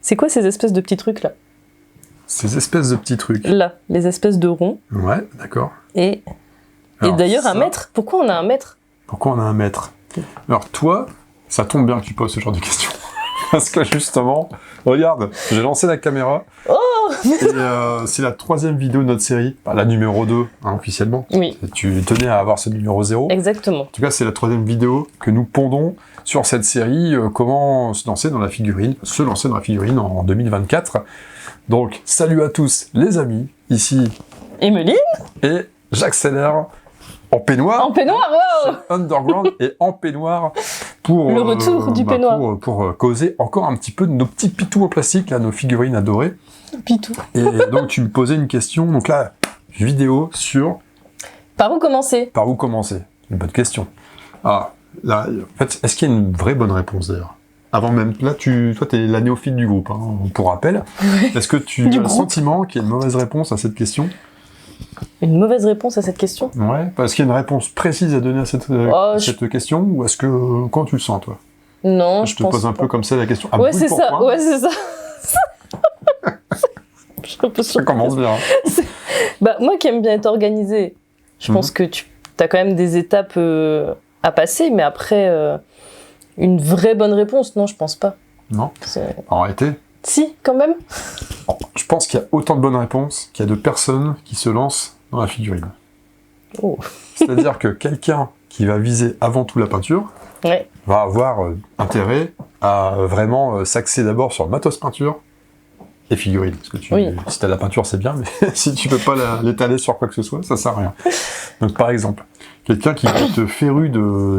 C'est quoi ces espèces de petits trucs là? Ces espèces de petits trucs. Là, les espèces de ronds. Ouais, d'accord. Et Alors, d'ailleurs, ça, un mètre. Pourquoi on a un mètre? Pourquoi on a un mètre? Alors toi, ça tombe bien que tu poses ce genre de questions. Parce que justement, regarde, j'ai lancé la caméra. Oh et c'est la 3e vidéo de notre série, la numéro 2, hein, officiellement. Oui. Tu tenais à avoir ce numéro 0. Exactement. En tout cas, c'est la 3e vidéo que nous pondons sur cette série, comment se lancer dans la figurine, en 2024. Donc, salut à tous les amis, ici Emeline? et j'accélère en peignoir. En peignoir, wow! Underground et en peignoir pour le retour du peignoir. pour causer encore un petit peu de nos petits pitous en plastique, là, nos figurines adorées. Pitou. Et donc tu me posais une question, donc là, vidéo sur... Par où commencer? Par où commencer? Une bonne question. Ah, là, en fait, est-ce qu'il y a une vraie bonne réponse d'ailleurs? Avant même, là, toi, t'es la néophyte du groupe, hein, pour rappel. Ouais. Est-ce que tu as le sentiment qu'il y a une mauvaise réponse à cette question? Une mauvaise réponse à cette question? Ouais, parce qu'il y a une réponse précise à donner à cette question, ou est-ce que, quand tu le sens, toi? Non, je te pose un peu comme ça la question. Ah, ouais, c'est ça, ouais, c'est ça. Ça commence bien. Bah, moi qui aime bien être organisée, je pense que tu as quand même des étapes à passer, mais après, une vraie bonne réponse, non, je pense pas. Non. En réalité. Si, quand même. Je pense qu'il y a autant de bonnes réponses qu'il y a de personnes qui se lancent dans la figurine. Oh. C'est-à-dire que quelqu'un qui va viser avant tout la peinture va avoir intérêt à vraiment s'axer d'abord sur le matos peinture et figurine. Parce que si t'as la peinture, c'est bien, mais si tu peux pas l'étaler sur quoi que ce soit, ça sert à rien. Donc par exemple, quelqu'un qui va être féru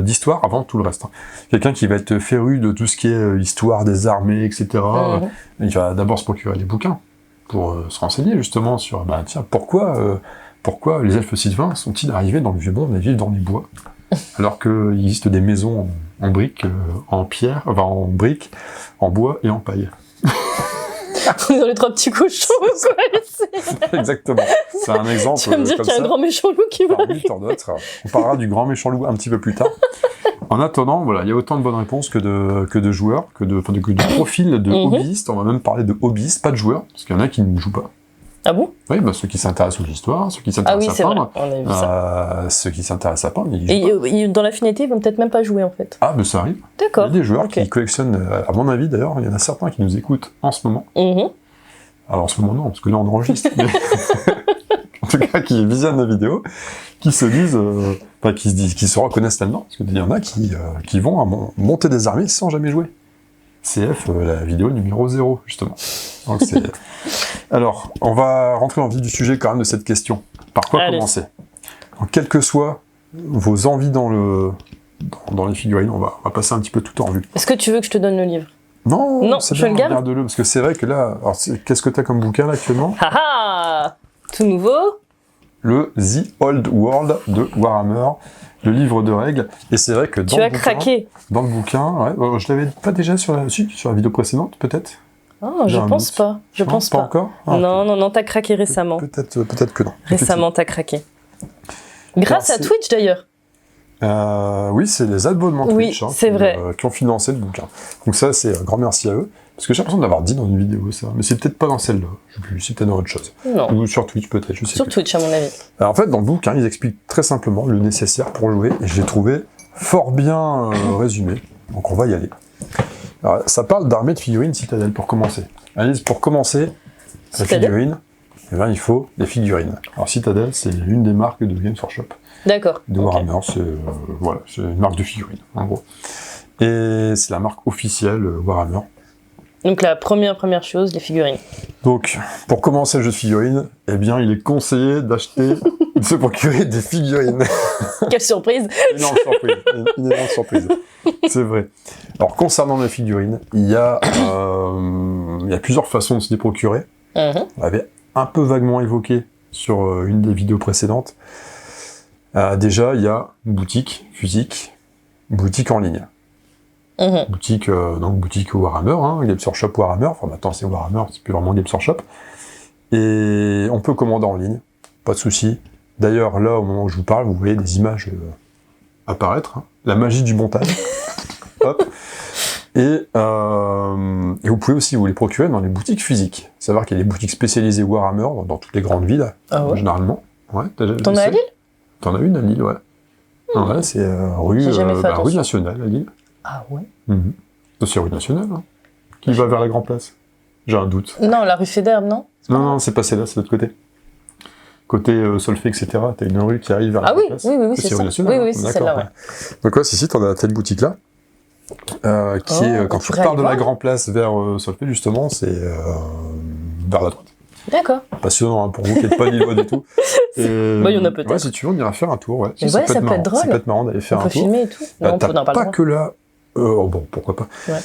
d'histoire avant tout le reste. Hein. Quelqu'un qui va être féru de tout ce qui est histoire des armées, etc. Il va d'abord se procurer des bouquins pour se renseigner justement sur pourquoi les elfes sylvains sont-ils arrivés dans le vieux monde et vivent dans les bois alors qu'il existe des maisons en briques, en pierre, enfin en briques, en bois et en paille. On est dans les 3 petits cochons, quoi. Exactement. C'est un exemple. Tu vas me dire qu'il y a un grand méchant loup qui va arriver. On parlera du grand méchant loup un petit peu plus tard. En attendant, voilà, il y a autant de bonnes réponses que de joueurs, que de profils de hobbyistes. On va même parler de hobbyistes, pas de joueurs, parce qu'il y en a qui ne jouent pas. Ah bon? Oui, ceux qui s'intéressent aux histoires, ceux qui s'intéressent à peindre. On a vu ça. Ceux qui s'intéressent à peindre, ils jouent et dans l'affinité, ils vont peut-être même pas jouer, en fait. Ah, mais ça arrive. D'accord. Il y a des joueurs qui collectionnent, à mon avis d'ailleurs, il y en a certains qui nous écoutent en ce moment. Alors en ce moment non, parce que là on enregistre, mais en tout cas qui visionnent la vidéo, qui se disent, qui se reconnaissent là-dedans, parce qu'il y en a qui vont monter des armées sans jamais jouer. CF, la vidéo numéro 0, justement. Donc alors, on va rentrer dans le vif du sujet quand même de cette question. Par quoi commencer? Donc, quelles que soient vos envies dans les figurines, on va passer un petit peu tout en revue. Est-ce que tu veux que je te donne le livre? Non, c'est bien, regarde-le, parce que c'est vrai que là, alors qu'est-ce que t'as comme bouquin là actuellement? Tout nouveau. Le The Old World de Warhammer, le livre de règles, et c'est vrai que dans le bouquin, ouais, je l'avais pas déjà sur la vidéo précédente, peut-être? Je pense pas. Je pense pas. Encore? Non, t'as craqué récemment. Peut-être que non. Récemment, t'as craqué. Grâce à Twitch d'ailleurs. Oui, c'est les abonnements Twitch vrai. Qui ont financé le bouquin. Donc ça, c'est un grand merci à eux. Parce que j'ai l'impression d'avoir dit dans une vidéo ça. Mais c'est peut-être pas dans celle-là. Je sais plus, c'est peut-être dans autre chose. Non. Ou sur Twitch peut-être, je sais plus. Sur Twitch, à mon avis. Alors, en fait, dans le bouquin, ils expliquent très simplement le nécessaire pour jouer. Et je l'ai trouvé fort bien résumé. Donc on va y aller. Alors, ça parle d'armée de figurines Citadel pour commencer. Alice, pour commencer, la figurine, il faut des figurines. Alors Citadel, c'est une des marques de Games Workshop. D'accord. De Warhammer, c'est une marque de figurines, en gros. Et c'est la marque officielle Warhammer. Donc la première chose, les figurines. Donc, pour commencer le jeu de figurines, eh bien, il est conseillé d'acheter, de se procurer des figurines. Quelle surprise! Une énorme surprise. C'est vrai. Alors, concernant les figurines, il y a plusieurs façons de se les procurer. On avait un peu vaguement évoqué sur une des vidéos précédentes. Déjà, il y a une boutique physique, boutique en ligne. Boutique Warhammer, Games Workshop Warhammer, enfin maintenant c'est Warhammer, c'est plus vraiment Games Workshop. Et on peut commander en ligne, pas de souci. D'ailleurs, là, au moment où je vous parle, vous voyez des images apparaître, la magie du montage. Hop. Et vous pouvez aussi vous les procurer dans les boutiques physiques. Savoir qu'il y a des boutiques spécialisées Warhammer dans toutes les grandes villes, généralement. Ouais, t'en as à Lille? T'en as une à Lille, ouais. Ouais, c'est rue Nationale à Lille. Ah ouais. C'est rue Nationale, hein, qui va vers la Grand Place. J'ai un doute. Non, la rue Fédère, non? Non, c'est passé là, c'est de l'autre côté. Côté Solfay, etc. T'as une rue qui arrive vers la Grand Place. Oui, c'est ça. Nationale, oui, c'est celle-là, ouais. Donc ouais, si, t'en as cette boutique-là. Qui est, quand tu pars de la Grand Place vers Solfay, justement, c'est vers la droite. D'accord. Passionnant, hein, pour vous qui n'êtes pas lillois du tout. Il y en a peut-être. Ouais, si tu veux, on ira faire un tour, ouais. Ça peut être drôle. Ça peut être marrant d'aller faire un tour. On peut filmer et tout. Non, t'as pas que là... bon, pourquoi pas. Ouais.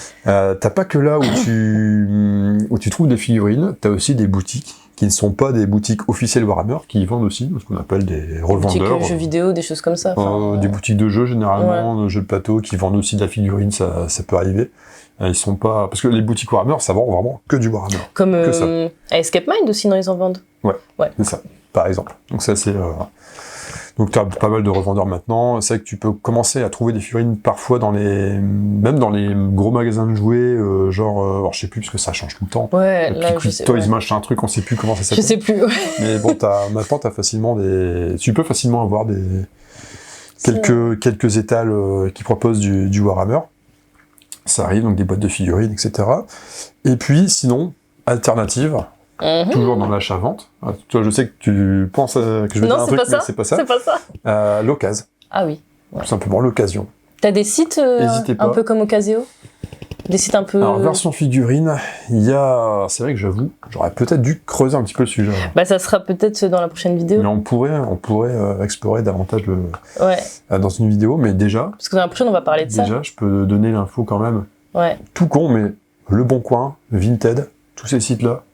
T'as pas que là où tu trouves des figurines, t'as aussi des boutiques qui ne sont pas des boutiques officielles Warhammer, qui vendent aussi ce qu'on appelle des revendeurs. Des jeux vidéo, des choses comme ça. Des boutiques de jeux, généralement, de jeux de plateau, qui vendent aussi de la figurine, ça peut arriver. Ils sont pas... Parce que les boutiques Warhammer, ça vend vraiment que du Warhammer. Comme à Escape Mind aussi, non, ils en vendent. Ouais. C'est ça, par exemple. Donc ça, c'est... Donc tu as pas mal de revendeurs maintenant. C'est vrai que tu peux commencer à trouver des figurines parfois même dans les gros magasins de jouets, alors je sais plus parce que ça change tout le temps. Ouais, là je sais. Toys machin un truc, on sait plus comment ça s'appelle. Je sais plus. Ouais. Mais bon, maintenant t'as facilement tu peux facilement avoir quelques étals qui proposent du Warhammer. Ça arrive, donc des boîtes de figurines, etc. Et puis sinon, alternative. Toujours dans l'achat-vente. Toi, je sais que tu penses que je vais dire un truc, mais c'est pas ça. C'est pas ça. L'occasion. Ah oui. Ouais. Tout simplement, l'occasion. T'as des sites un peu comme Ocasio? Des sites un peu... Alors, version figurine, c'est vrai que j'avoue, j'aurais peut-être dû creuser un petit peu le sujet. Bah, ça sera peut-être dans la prochaine vidéo. Mais on pourrait explorer davantage dans une vidéo, mais déjà... Parce que dans la prochaine, on va parler de ça. Déjà, je peux donner l'info quand même. Ouais. Tout con, mais Le Bon Coin, Vinted, tous ces sites-là,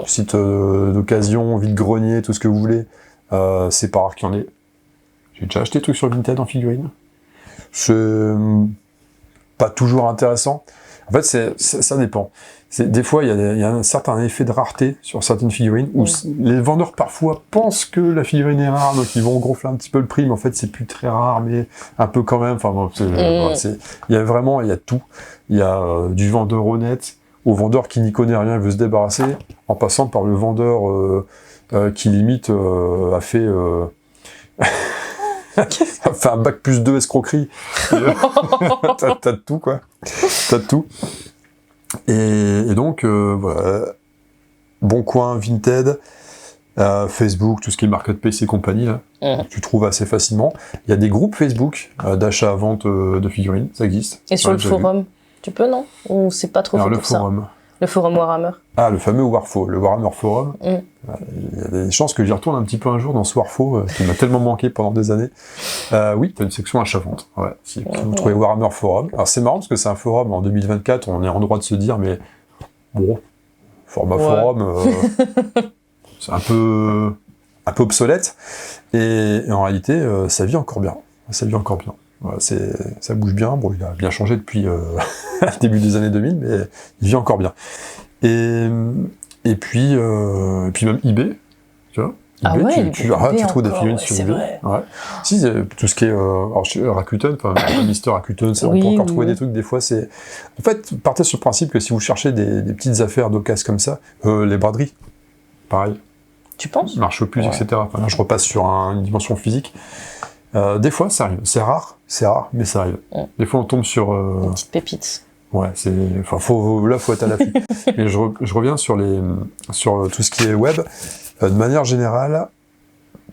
sites d'occasion, vide-grenier, tout ce que vous voulez, c'est pas rare qu'il y en ait. J'ai déjà acheté des trucs sur Vinted en figurine. C'est pas toujours intéressant. En fait, ça dépend. Des fois, il y a un certain effet de rareté sur certaines figurines, où les vendeurs parfois pensent que la figurine est rare, donc ils vont gonfler un petit peu le prix, mais en fait, c'est plus très rare, mais un peu quand même. Enfin, bon, il y a tout. Il y a du vendeur honnête, au vendeur qui n'y connaît rien et veut se débarrasser, en passant par le vendeur qui limite a fait un bac plus 2 escroquerie. T'as de tout, quoi. T'as de tout. Et donc, voilà. Bon Coin, Vinted, Facebook, tout ce qui est Marketplace et compagnie, là, tu trouves assez facilement. Il y a des groupes Facebook d'achat-vente de figurines, ça existe. Et sur le forum, tu peux, non? Ou c'est pas trop fait pour ça? Le forum Warhammer. Ah, le fameux Warfo, le Warhammer Forum. Il y a des chances que j'y retourne un petit peu un jour dans ce Warfo, qui m'a tellement manqué pendant des années. Oui, t'as une section achat-vente. Ouais, si vous trouvez Warhammer Forum. Alors c'est marrant parce que c'est un forum, en 2024, on est en droit de se dire, mais bon, format forum, c'est un peu obsolète. Et en réalité, ça vit encore bien. Ça vit encore bien. Voilà, ça bouge bien. Bon, il a bien changé depuis le début des années 2000, mais il vit encore bien. Et puis même eBay, tu vois. eBay, tu trouves des figurines sur eBay. Ouais. Si, tout ce qui est alors chez Rakuten, enfin Mister Rakuten, on peut encore trouver des trucs. Des fois, c'est en fait partez sur le principe que si vous cherchez des petites affaires d'occasion comme ça, les braderies, pareil. Tu penses? Marche au plus, etc. Enfin, là, je repasse sur une dimension physique. Des fois, ça arrive. C'est rare, mais ça arrive. Des fois, on tombe sur... Une petite pépite. Ouais, faut être à l'affût. Mais je reviens sur tout ce qui est web. De manière générale,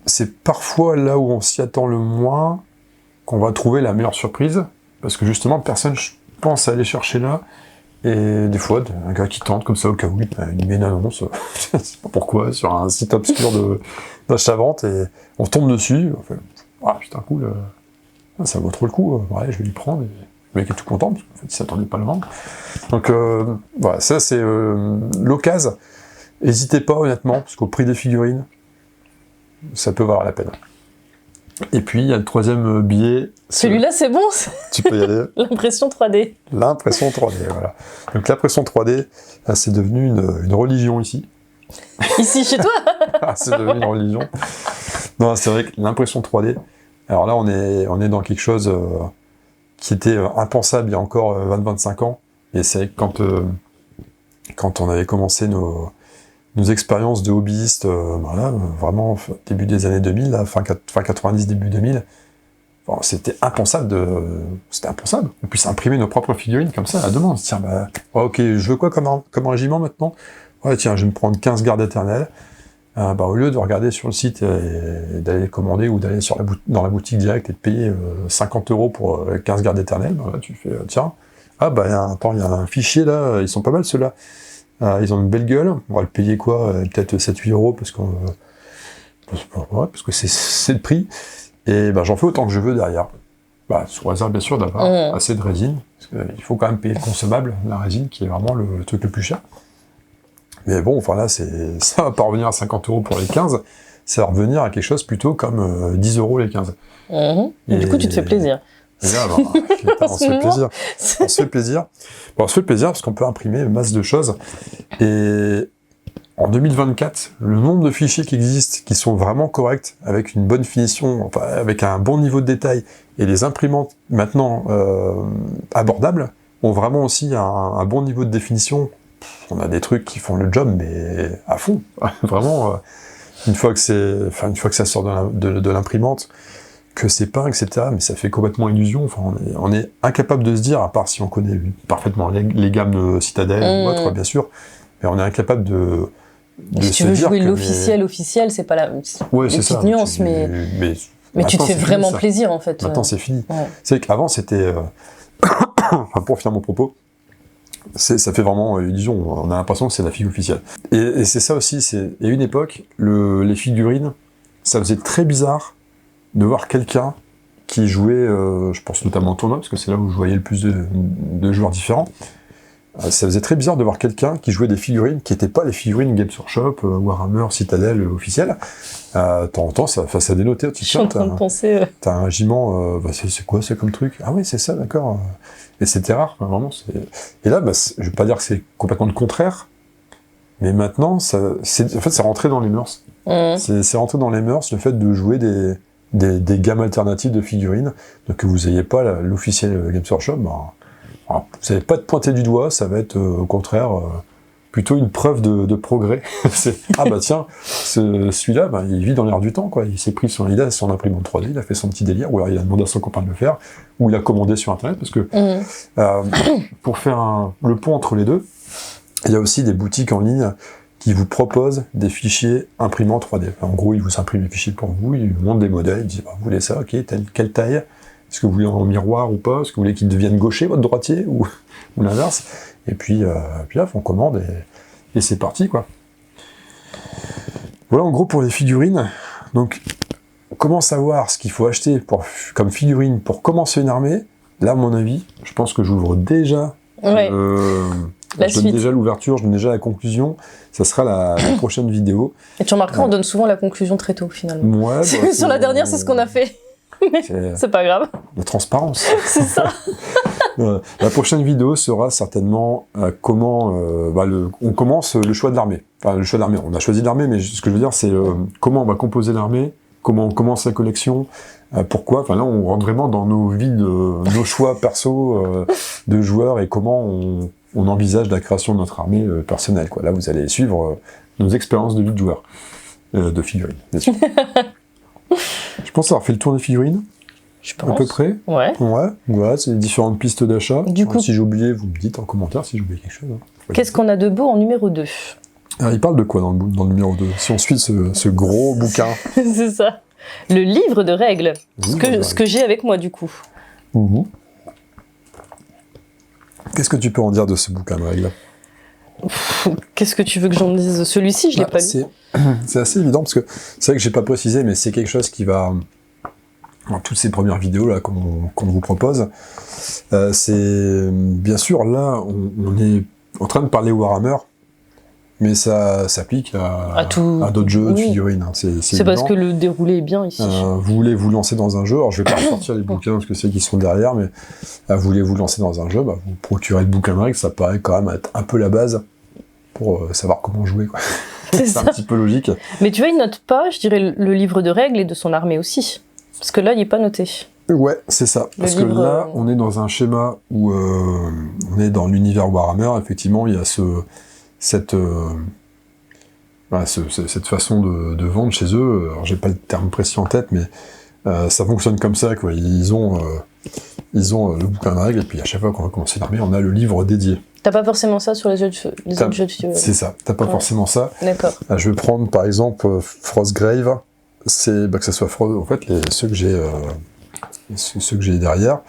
c'est parfois là où on s'y attend le moins qu'on va trouver la meilleure surprise. Parce que justement, personne pense à aller chercher là. Et des fois, un gars qui tente comme ça au cas où, il met une annonce, je sais pas pourquoi, sur un site obscur d'achat-vente, et on tombe dessus, on fait, ah putain, cool, ça vaut trop le coup, ouais, je vais lui prendre, et le mec est tout content, parce qu'en fait, il s'attendait pas à le vendre. Donc, voilà, ça c'est l'occasion. N'hésitez pas, honnêtement, parce qu'au prix des figurines, ça peut valoir la peine. Et puis, il y a le troisième billet. Celui-là, c'est bon. Tu peux y aller. L'impression 3D. L'impression 3D, voilà. Donc, l'impression 3D, c'est devenu une religion ici. Ici, chez toi? C'est devenu une religion. Non, c'est vrai que l'impression 3D, alors là, on est dans quelque chose qui était impensable il y a encore 20-25 ans. Et c'est vrai que quand on avait commencé nos expériences de hobbyistes, voilà, vraiment début des années 2000, là, fin 90, début 2000, bon, c'était impensable. On puisse imprimer nos propres figurines comme ça à la demande. Tiens, bah, ok, je veux quoi comme régiment maintenant? Ouais, tiens, je vais me prendre 15 gardes éternels. Bah, au lieu de regarder sur le site et d'aller les commander ou d'aller dans la boutique directe et de payer 50 € pour 15 gardes éternels, bah, là, tu fais, tiens, ah bah attends, il y a un fichier là, ils sont pas mal ceux-là. Ils ont une belle gueule, on va le payer quoi, peut-être 7-8 € parce que c'est le prix. Et bah, j'en fais autant que je veux derrière. Bah, sous réserve bien sûr d'avoir assez de résine, parce qu'il faut quand même payer le consommable, la résine, qui est vraiment le truc le plus cher. Mais bon, enfin là, ça va pas revenir à 50 € pour les 15, ça va revenir à quelque chose plutôt comme 10 € les 15. Et du coup, tu te fais plaisir. Et là, bah, on se fait plaisir. On se fait plaisir. Bon, on se fait plaisir parce qu'on peut imprimer masse de choses. Et en 2024, le nombre de fichiers qui existent, qui sont vraiment corrects, avec une bonne finition, enfin, avec un bon niveau de détail, et les imprimantes maintenant abordables, ont vraiment aussi un bon niveau de définition. On a des trucs qui font le job, mais à fond. Vraiment, une fois que ça sort de l'imprimante, que c'est peint, etc., mais ça fait complètement illusion. Enfin, on est incapable de se dire, à part si on connaît parfaitement les gammes de Citadel ou autres, bien sûr, mais on est incapable de si tu veux jouer l'officiel, c'est pas la petite nuance, mais tu te fais vraiment plaisir, en fait. Maintenant, c'est fini. Ouais. C'est qu'avant, c'était... enfin, pour finir mon propos, ça fait vraiment illusion. On a l'impression que c'est la figue officielle. Et c'est ça aussi, il y a une époque, les figurines, ça faisait très bizarre de voir quelqu'un qui jouait, je pense notamment au tournoi, parce que c'est là où je voyais le plus de joueurs différents. Ça faisait très bizarre de voir quelqu'un qui jouait des figurines qui n'étaient pas les figurines Games Workshop, Warhammer, Citadel officielles. De temps en temps, ça dénotait. Je suis en train de penser... T'as un régiment, c'est quoi, c'est comme truc? Ah oui, c'est ça, d'accord. Et c'était rare, vraiment. Et là, je vais pas dire que c'est complètement le contraire, mais maintenant, en fait, c'est rentré dans les mœurs. C'est rentré dans les mœurs, le fait de jouer des gammes alternatives de figurines, donc que vous n'ayez pas l'officiel Games Workshop, vous n'allez pas te pointer du doigt, ça va être au contraire plutôt une preuve de progrès. Ah bah tiens, celui-là, il vit dans l'air du temps, quoi. Il s'est pris il a son imprimante 3D, il a fait son petit délire, ou alors il a demandé à son copain de le faire, ou il a commandé sur internet, parce que pour faire le pont entre les deux, il y a aussi des boutiques en ligne qui vous proposent des fichiers imprimants 3D. En gros, ils vous impriment des fichiers pour vous, ils vous montrent des modèles, ils disent vous voulez ça, ok, quelle taille? Est-ce que vous voulez en miroir ou pas? Est-ce que vous voulez qu'il devienne gaucher, votre droitier, ou l'inverse? Et puis là, on commande et c'est parti, quoi. Voilà, en gros, pour les figurines. Donc, comment savoir ce qu'il faut acheter comme figurine pour commencer une armée? Là, à mon avis, je pense que j'ouvre déjà... je donne déjà l'ouverture, je donne déjà la conclusion. Ça sera la prochaine vidéo. Et tu remarqueras, on donne souvent la conclusion très tôt, finalement. Ouais, sur la dernière, c'est ce qu'on a fait. C'est pas grave. La transparence. C'est ça. La prochaine vidéo sera certainement comment on commence le choix de l'armée. Enfin, le choix de l'armée, on a choisi l'armée, mais ce que je veux dire, c'est comment on va composer l'armée, comment on commence la collection, pourquoi. Enfin là, on rentre vraiment dans nos vies, nos choix perso de joueurs et comment on envisage la création de notre armée personnelle, quoi. Là, vous allez suivre nos expériences de vie de joueurs, de figurines, bien sûr. Je pense avoir fait le tour des figurines. Je pense. À peu près. Ouais. Voilà, c'est les différentes pistes d'achat. Du coup, si j'ai oublié, vous me dites en commentaire si j'ai oublié quelque chose. Qu'est-ce qu'on a de beau en numéro 2? Alors, il parle de quoi dans le numéro 2? Si on suit ce gros bouquin. C'est ça. Le livre de règles. Ce que j'ai avec moi, du coup. Qu'est-ce que tu peux en dire de ce bouquin de règles? Qu'est-ce que tu veux que j'en dise? Celui-ci, je l'ai pas lu. C'est assez évident, parce que c'est vrai que j'ai pas précisé, mais c'est quelque chose qui va... Dans toutes ces premières vidéos là qu'on vous propose, c'est... Bien sûr, là, on est en train de parler Warhammer, mais ça s'applique à d'autres jeux de figurines. Hein. C'est parce que le déroulé est bien ici. Vous voulez vous lancer dans un jeu, alors je vais pas sortir les bouquins parce que c'est qui sont derrière, mais vous voulez vous lancer dans un jeu, vous procurez le bouquin de règles, ça paraît quand même être un peu la base pour savoir comment jouer, quoi. C'est un petit peu logique. Mais tu vois, il note pas, je dirais, le livre de règles et de son armée aussi. Parce que là, il n'est pas noté. Ouais, c'est ça. Parce que là, on est dans un schéma où on est dans l'univers Warhammer. Effectivement, il y a cette façon de vendre chez eux. Alors, j'ai pas le terme précis en tête, mais ça fonctionne comme ça, quoi. Ils ont le bouquin de règles, et puis à chaque fois qu'on va commencer l'armée, on a le livre dédié. T'as pas forcément ça sur les autres jeux de feu. C'est ça, t'as pas forcément ça. D'accord. Je vais prendre par exemple Frostgrave, c'est que ce soit en fait ceux que j'ai derrière,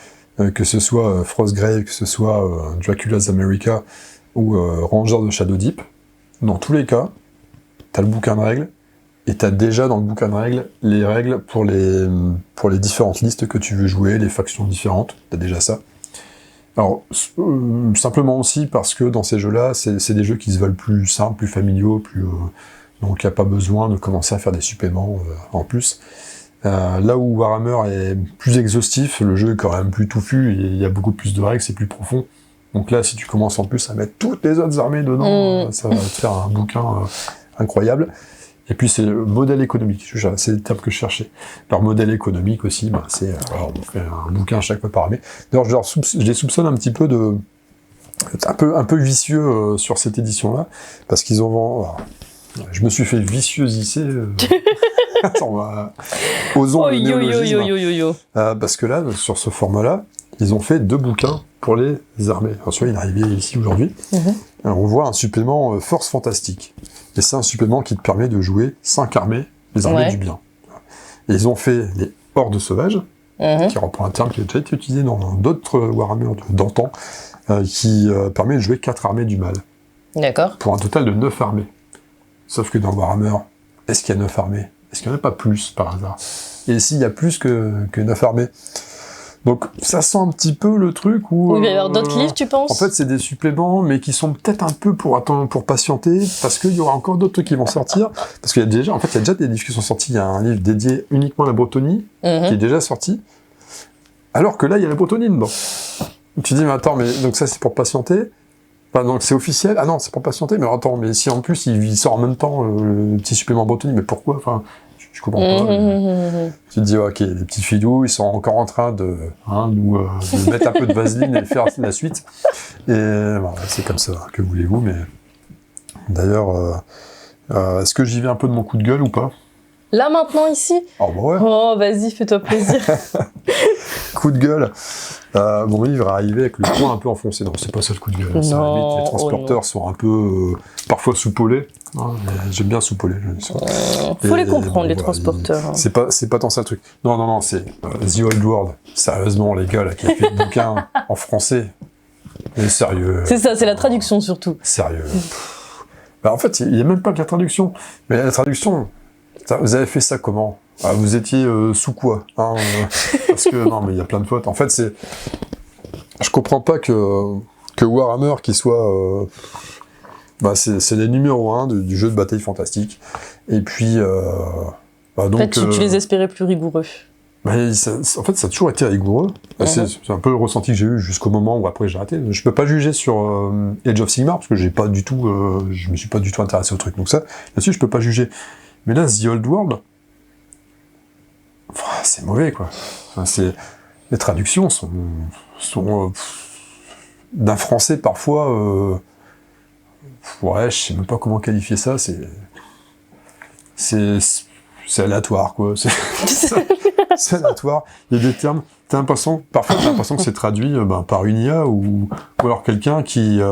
que ce soit Frostgrave, que ce soit Dracula's America ou Ranger de Shadow Deep, dans tous les cas, t'as le bouquin de règles, et t'as déjà dans le bouquin de règles les règles pour les différentes listes que tu veux jouer, les factions différentes, t'as déjà ça. Alors, simplement aussi parce que dans ces jeux-là, c'est des jeux qui se veulent plus simples, plus familiaux, donc il n'y a pas besoin de commencer à faire des suppléments en plus. Là où Warhammer est plus exhaustif, le jeu est quand même plus touffu, il y a beaucoup plus de règles, c'est plus profond. Donc là, si tu commences en plus à mettre toutes les autres armées dedans, ça va te faire un bouquin incroyable. Et puis c'est le modèle économique, c'est le terme que je cherchais. Leur modèle économique aussi, c'est on fait un bouquin à chaque fois par armée. D'ailleurs, je les soupçonne un petit peu un peu vicieux sur cette édition-là, parce qu'ils ont je me suis fait vicieusiser. Osons le néologisme. Parce que là, sur ce format-là, ils ont fait 2 bouquins pour les armées. Alors, celui-là, il est arrivé ici aujourd'hui. Alors, on voit un supplément Force Fantastique. Et c'est un supplément qui te permet de jouer 5 armées, les armées du bien. Et ils ont fait les Hordes Sauvages, qui reprend un terme qui a déjà été utilisé dans d'autres Warhammer d'antan, qui permet de jouer 4 armées du mal. D'accord. Pour un total de 9 armées. Sauf que dans Warhammer, est-ce qu'il y a 9 armées? Est-ce qu'il n'y en a pas plus, par hasard? Et s'il y a plus que 9 armées? Donc, ça sent un petit peu le truc où... il va y avoir d'autres livres, tu penses? En fait, c'est des suppléments, mais qui sont peut-être un peu pour patienter, parce qu'il y aura encore d'autres trucs qui vont sortir. Parce qu'il y a déjà, des livres qui sont sortis. Il y a un livre dédié uniquement à la Bretonnie, qui est déjà sorti. Alors que là, il y a la Bretonnie dedans. Tu dis, mais attends, donc ça, c'est pour patienter? Donc c'est officiel? Ah non, c'est pour patienter, mais attends, mais si en plus, il sort en même temps, le petit supplément Bretonnie, mais pourquoi? Je comprends pas. Tu te dis, ok, les petits filous, ils sont encore en train de mettre un peu de vaseline et faire la suite. Et c'est comme ça, que voulez-vous, mais... D'ailleurs, est-ce que j'y vais un peu de mon coup de gueule ou pas? Là, maintenant, ici? Ouais. Oh, vas-y, fais-toi plaisir. Coup de gueule. Mon livre est arrivé avec le poing un peu enfoncé. Non, c'est pas ça le coup de gueule. Non, les transporteurs sont un peu, parfois soupolés. J'aime bien soupoler. Faut les comprendre, les transporteurs. C'est pas tant ça le truc. Non, c'est The Old World. Sérieusement, les gars, là, qui a fait le bouquin en français. Mais sérieux. C'est ça, c'est la traduction surtout. Sérieux. En fait, il n'y a même pas que la traduction. Mais la traduction, vous avez fait ça comment? Vous étiez sous quoi, parce que non, mais il y a plein de fautes. En fait, je comprends pas que Warhammer qui soit, c'est les numéros 1 du jeu de bataille fantastique. Et puis, donc. En fait, tu les espérais plus rigoureux. En fait, ça a toujours été rigoureux. C'est un peu le ressenti que j'ai eu jusqu'au moment où après j'ai arrêté. Je peux pas juger sur Age of Sigmar parce que je me suis pas du tout intéressé au truc. Donc ça, là-dessus, je peux pas juger. Mais là, The Old World. C'est mauvais, quoi. Les traductions sont d'un français parfois. Je sais même pas comment qualifier ça. C'est aléatoire, quoi. C'est aléatoire. Il y a des termes. Parfois, t'as l'impression que c'est traduit par une IA ou alors quelqu'un qui est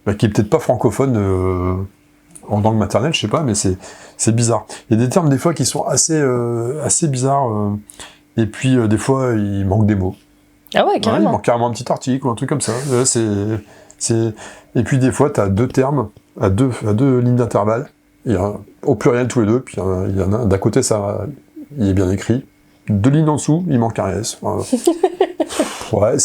peut-être pas francophone. En langue maternelle, je sais pas, mais c'est bizarre. Il y a des termes des fois qui sont assez bizarres, et puis des fois il manque des mots. Ah ouais, carrément. Il manque carrément un petit article ou un truc comme ça. Et puis des fois t'as 2 termes à deux lignes d'intervalle, au pluriel tous les 2, puis il y en a un d'un côté il est bien écrit, 2 lignes en dessous, il manque un S. Ouais,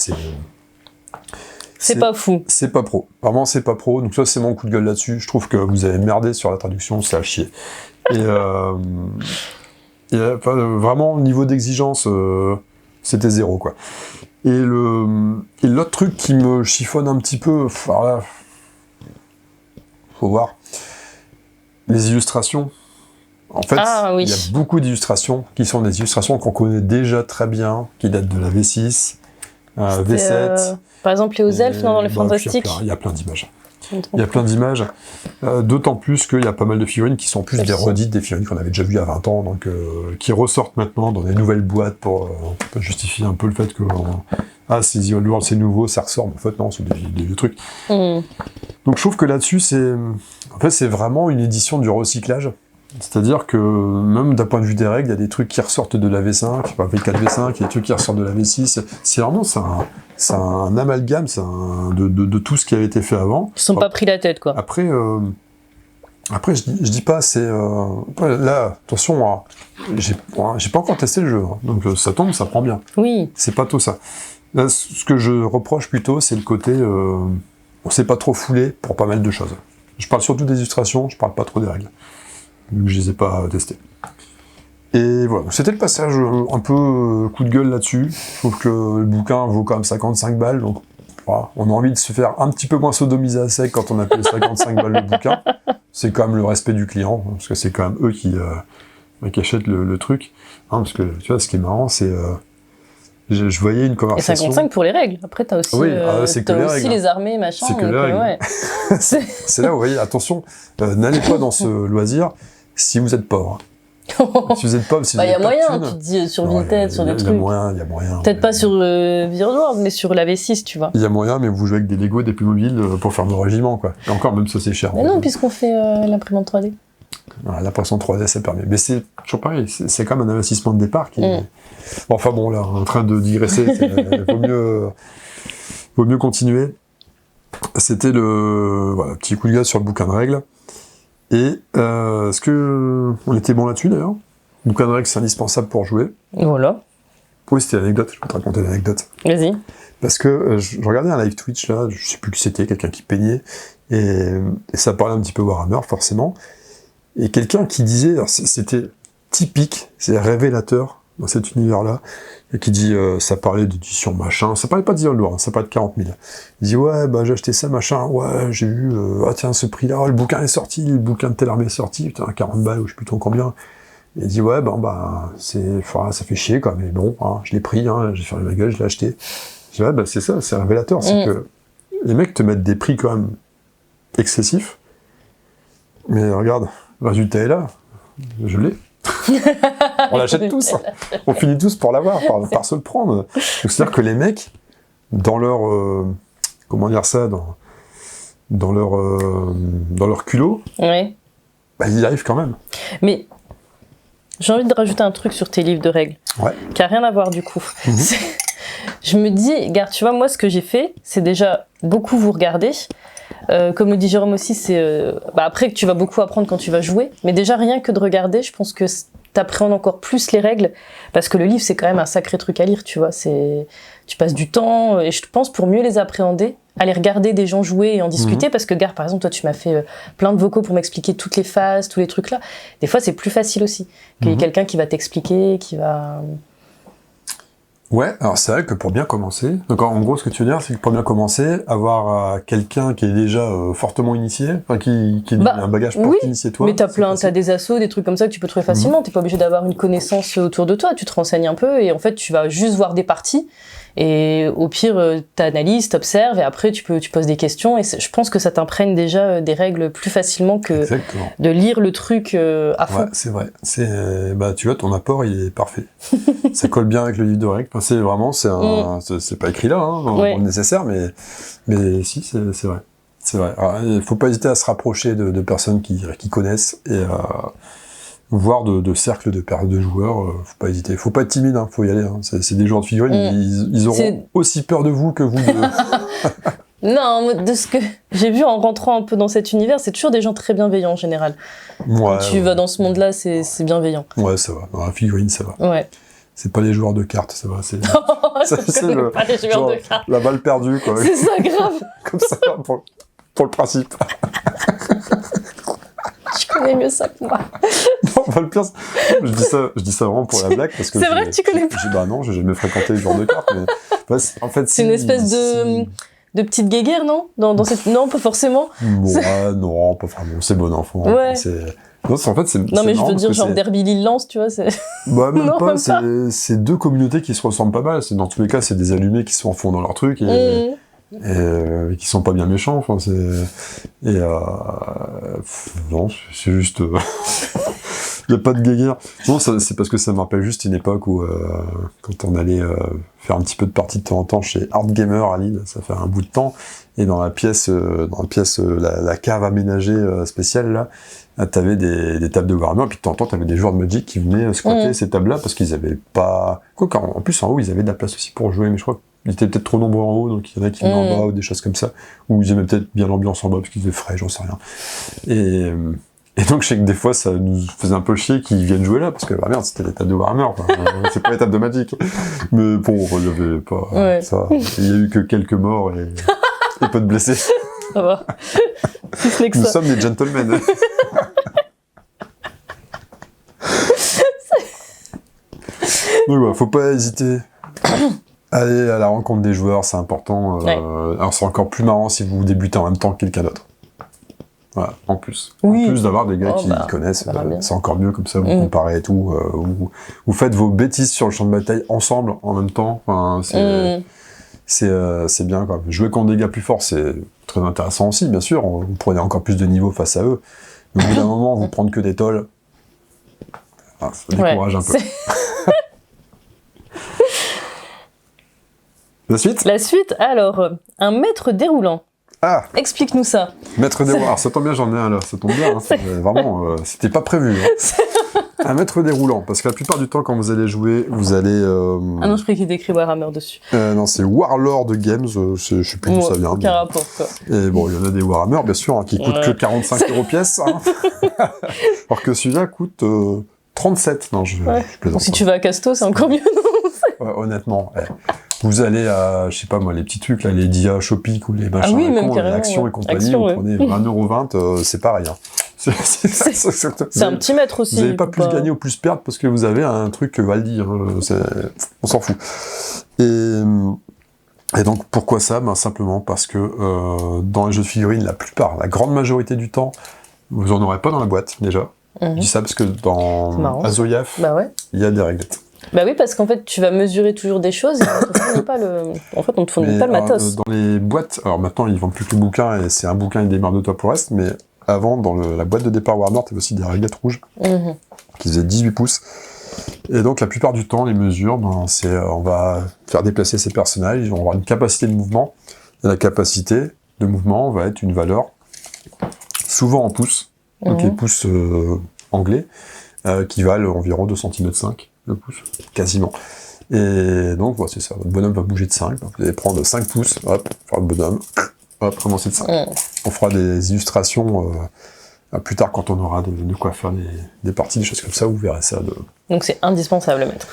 c'est pas fou. C'est pas pro. Vraiment, c'est pas pro. Donc ça, c'est mon coup de gueule là-dessus. Je trouve que vous avez merdé sur la traduction, c'est à chier. Et vraiment, au niveau d'exigence, c'était 0, quoi. Et l'autre truc qui me chiffonne un petit peu, alors là, faut voir, les illustrations. En fait, il y a beaucoup d'illustrations qui sont des illustrations qu'on connaît déjà très bien, qui datent de la V6, V7. Par exemple, les aux elfes dans les Fantastiques. Il y a plein d'images. Il y a plein d'images, d'autant plus qu'il y a pas mal de figurines qui sont plus des redites des figurines qu'on avait déjà vues il y a 20 ans, donc qui ressortent maintenant dans des nouvelles boîtes pour justifier un peu le fait que c'est nouveau, ça ressort, mais en fait non, c'est des vieux trucs. Donc je trouve que là-dessus, c'est vraiment une édition du recyclage. C'est-à-dire que même d'un point de vue des règles, il y a des trucs qui ressortent de la V5, enfin V4, V5, il y a des trucs qui ressortent de la V6. C'est vraiment un amalgame, de tout ce qui avait été fait avant. Ils ne sont pas pris la tête, quoi. Après, je dis pas, là, attention, j'ai pas encore testé le jeu, hein, donc ça tombe, ça prend bien. Oui. C'est pas tout ça. Là, ce que je reproche plutôt, c'est le côté, on s'est pas trop foulé pour pas mal de choses. Je parle surtout des illustrations, je parle pas trop des règles, vu que je les ai pas testées. Et voilà, c'était le passage un peu coup de gueule là-dessus. Je trouve que le bouquin vaut quand même 55 balles, donc voilà, on a envie de se faire un petit peu moins sodomiser à sec quand on a payé 55 balles le bouquin. C'est quand même le respect du client, parce que c'est quand même eux qui achètent le truc. Hein, parce que tu vois, ce qui est marrant, c'est... je voyais une conversation... Et 55 pour les règles. Après, t'as aussi, les armées, machin. C'est que les règles. Ouais. C'est là où vous voyez, attention, n'allez pas dans ce loisir si vous êtes pauvre. Si vous êtes pauvre, si vous y a moyen, thune, tu te dis sur Vinted, sur des trucs. Il y a moyen. Peut-être pas sur Virtual, mais sur la V6, tu vois. Il y a moyen, mais vous jouez avec des Lego, des Playmobil pour faire nos régiments, quoi. Et encore, même ça, c'est cher. Mais non, puisqu'on fait l'imprimante 3D. L'impression 3D, ça permet. Mais c'est toujours pareil, c'est quand même un investissement de départ qui... Bon, enfin bon, là, en train de digresser, vaut mieux continuer. C'était le petit coup de gaz sur le bouquin de règles. Et est-ce que on était bon là-dessus d'ailleurs? Le bouquin de règles, c'est indispensable pour jouer. Voilà. Oui, c'était l'anecdote, je peux te raconter l'anecdote. Vas-y. Parce que je regardais un live Twitch là, je sais plus qui c'était, quelqu'un qui peignait, et ça parlait un petit peu Warhammer forcément, et quelqu'un qui disait, alors c'était typique, c'est révélateur dans cet univers-là, et qui dit, ça parlait d'édition machin, ça parlait pas de lourd, hein, ça parlait de 40 000. Il dit, ouais, j'ai acheté ça, machin, ouais, j'ai vu, tiens, ce prix-là, le bouquin est sorti, le bouquin de telle armée est sorti, putain, 40 balles, ou je sais plus trop combien. Et il dit, ouais, ça fait chier, quoi, mais bon, hein, je l'ai pris, hein, j'ai fermé ma gueule, je l'ai acheté. Je dis, ouais, c'est ça, c'est révélateur, c'est que les mecs te mettent des prix quand même excessifs, mais regarde, le résultat est là, je l'ai. On l'achète tous, on finit tous pour l'avoir, par se le prendre. Donc c'est-à-dire que les mecs, dans leur comment dire ça, dans leur culot, ouais. Ils y arrivent quand même. Mais j'ai envie de rajouter un truc sur tes livres de règles, qui a rien à voir du coup. Je me dis, regarde, tu vois, moi ce que j'ai fait, c'est déjà beaucoup vous regarder. Comme le dit Jérôme aussi, c'est après que tu vas beaucoup apprendre quand tu vas jouer, mais déjà rien que de regarder, je pense que t'appréhendes encore plus les règles, parce que le livre c'est quand même un sacré truc à lire, tu vois, tu passes du temps, et je pense pour mieux les appréhender, aller regarder des gens jouer et en discuter, parce que Gare, par exemple, toi tu m'as fait plein de vocaux pour m'expliquer toutes les phases, tous les trucs là, des fois c'est plus facile aussi, qu'il y ait quelqu'un qui va t'expliquer, qui va... Ouais, alors c'est vrai que pour bien commencer, donc en gros ce que tu veux dire, c'est que pour bien commencer, avoir quelqu'un qui est déjà fortement initié, enfin qui a un bagage pour t'initier toi. Mais t'as des assos, des trucs comme ça que tu peux trouver facilement, t'es pas obligé d'avoir une connaissance autour de toi, tu te renseignes un peu et en fait tu vas juste voir des parties et au pire t'analyses, t'observes et après tu poses des questions et je pense que ça t'imprègne déjà des règles plus facilement que de lire le truc à fond. Ouais, c'est vrai. Tu vois, ton apport il est parfait. Ça colle bien avec le livre de règles. Enfin, c'est vraiment, c'est pas écrit là, hein, dans le nécessaire, mais si, c'est vrai. C'est vrai. Alors, il faut pas hésiter à se rapprocher de personnes qui connaissent et voire de cercles de joueurs. Faut pas hésiter. Faut pas être timide, hein, faut y aller. Hein. C'est des joueurs de figurines, ils auront aussi peur de vous que vous de... Non, de ce que j'ai vu en rentrant un peu dans cet univers, c'est toujours des gens très bienveillants en général. Quand tu vas dans ce monde-là, c'est bienveillant. Ouais, ça va. Dans la figurine, ça va. Ouais. C'est pas les joueurs de cartes, ça va. C'est pas les joueurs de cartes. La balle perdue, quoi. C'est ça, grave. Comme ça, pour le principe. Je connais mieux ça que moi. Non, le pire, je dis ça vraiment pour la blague. Parce que c'est vrai que tu connais pas. Bah non, j'ai jamais fréquenté les joueurs de cartes, mais en fait, c'est une espèce de petite guéguerre, non? Dans cette... Non, pas forcément. Ouais, non, pas vraiment. C'est bon enfant. Ouais. Non, en fait, c'est non, mais je veux dire, genre Derby Lille-Lens, tu vois, c'est... Bah, même non, pas, c'est deux communautés qui se ressemblent pas mal. Dans tous les cas, c'est des allumés qui sont en fond dans leur truc et qui sont pas bien méchants. Enfin, non, c'est juste... Il n'y a pas de guéguerre. Non, c'est parce que ça me rappelle juste une époque où, quand on allait faire un petit peu de partie de temps en temps chez Hard Gamer à Lille, ça fait un bout de temps, et dans la pièce, la cave aménagée spéciale, là, t'avais des tables de Warhammer, et puis de temps en temps, t'avais des joueurs de Magic qui venaient squatter ces tables-là, parce qu'ils avaient pas... Quoi, en plus, en haut, ils avaient de la place aussi pour jouer, mais je crois qu'ils étaient peut-être trop nombreux en haut, donc il y en a qui venaient en bas, ou des choses comme ça, ou ils aimaient peut-être bien l'ambiance en bas, parce qu'ils étaient frais, j'en sais rien. Et donc, je sais que des fois, ça nous faisait un peu chier qu'ils viennent jouer là, parce que, bah merde, c'était les tables de Warhammer, c'est pas les tables de Magic. Mais bon, il y avait pas ça. Il y a eu que quelques morts et peu de blessés. Ça va. Si ce n'est que Nous ça. sommes des gentlemen. Donc voilà, faut pas hésiter. Aller à la rencontre des joueurs, c'est important. Alors c'est encore plus marrant si vous débutez en même temps que quelqu'un d'autre. Voilà, en plus. Oui. En plus d'avoir des gars qui connaissent, c'est encore mieux, comme ça vous comparez et tout. Vous faites vos bêtises sur le champ de bataille ensemble, en même temps. Enfin, c'est bien, quoi. Jouer contre des gars plus forts, c'est très intéressant aussi, bien sûr. Vous prenez encore plus de niveau face à eux. Mais au bout d'un moment, vous prendre que des tolls, ça décourage un peu. La suite ? La suite, alors, un maître déroulant. Ah ! Explique-nous ça. Maître déroulant. Alors, ça tombe bien, j'en ai un là. Ça tombe bien. Hein, vraiment, c'était pas prévu. Hein. Un maître déroulant. Parce que la plupart du temps, quand vous allez jouer, vous allez... Ah non, je croyais qu'il écrit Warhammer dessus. Non, c'est Warlord Games. Je sais plus d'où ça vient. Aucun rapport, quoi. Et bon, il y en a des Warhammer, bien sûr, hein, qui coûtent que 45 € pièce. Hein. Alors que celui-là coûte 37. Non, je plaisante. Si tu vas à Casto, c'est encore mieux, non ? Honnêtement. Vous allez à, je sais pas moi, les petits trucs, là, les Dia Shopic ou les machins, les Actions et compagnie, vous prenez 1,20 €, c'est pareil. Hein. C'est un petit maître aussi. Vous n'avez pas plus gagner ou plus perdre parce que vous avez un truc Valdi. Hein, on s'en fout. Et donc, pourquoi ça ? Simplement parce que dans les jeux de figurines, la grande majorité du temps, vous en aurez pas dans la boîte, déjà. Je dis ça parce que dans Azoyaf, il y a des réglettes. Bah oui, parce qu'en fait, tu vas mesurer toujours des choses et on te fournit pas le... En fait, on te fournit pas le matos. Dans les boîtes, alors maintenant, ils vendent plus que le bouquin et c'est un bouquin, ils démarrent de toi pour le reste, mais avant, dans la boîte de départ Warhammer, tu avais aussi des réglettes rouges qui faisaient 18 pouces. Et donc, la plupart du temps, les mesures, on va faire déplacer ces personnages, ils vont avoir une capacité de mouvement, et la capacité de mouvement va être une valeur souvent en pouces, donc les pouces anglais, qui valent environ 2,5 cm. Le pouce, quasiment. Et donc, c'est ça, votre bonhomme va bouger de 5, vous allez prendre 5 pouces, hop, faire le bonhomme, hop, commencer de 5. On fera des illustrations plus tard quand on aura de quoi faire des parties, des choses comme ça, vous verrez ça. Donc c'est indispensable, le maître.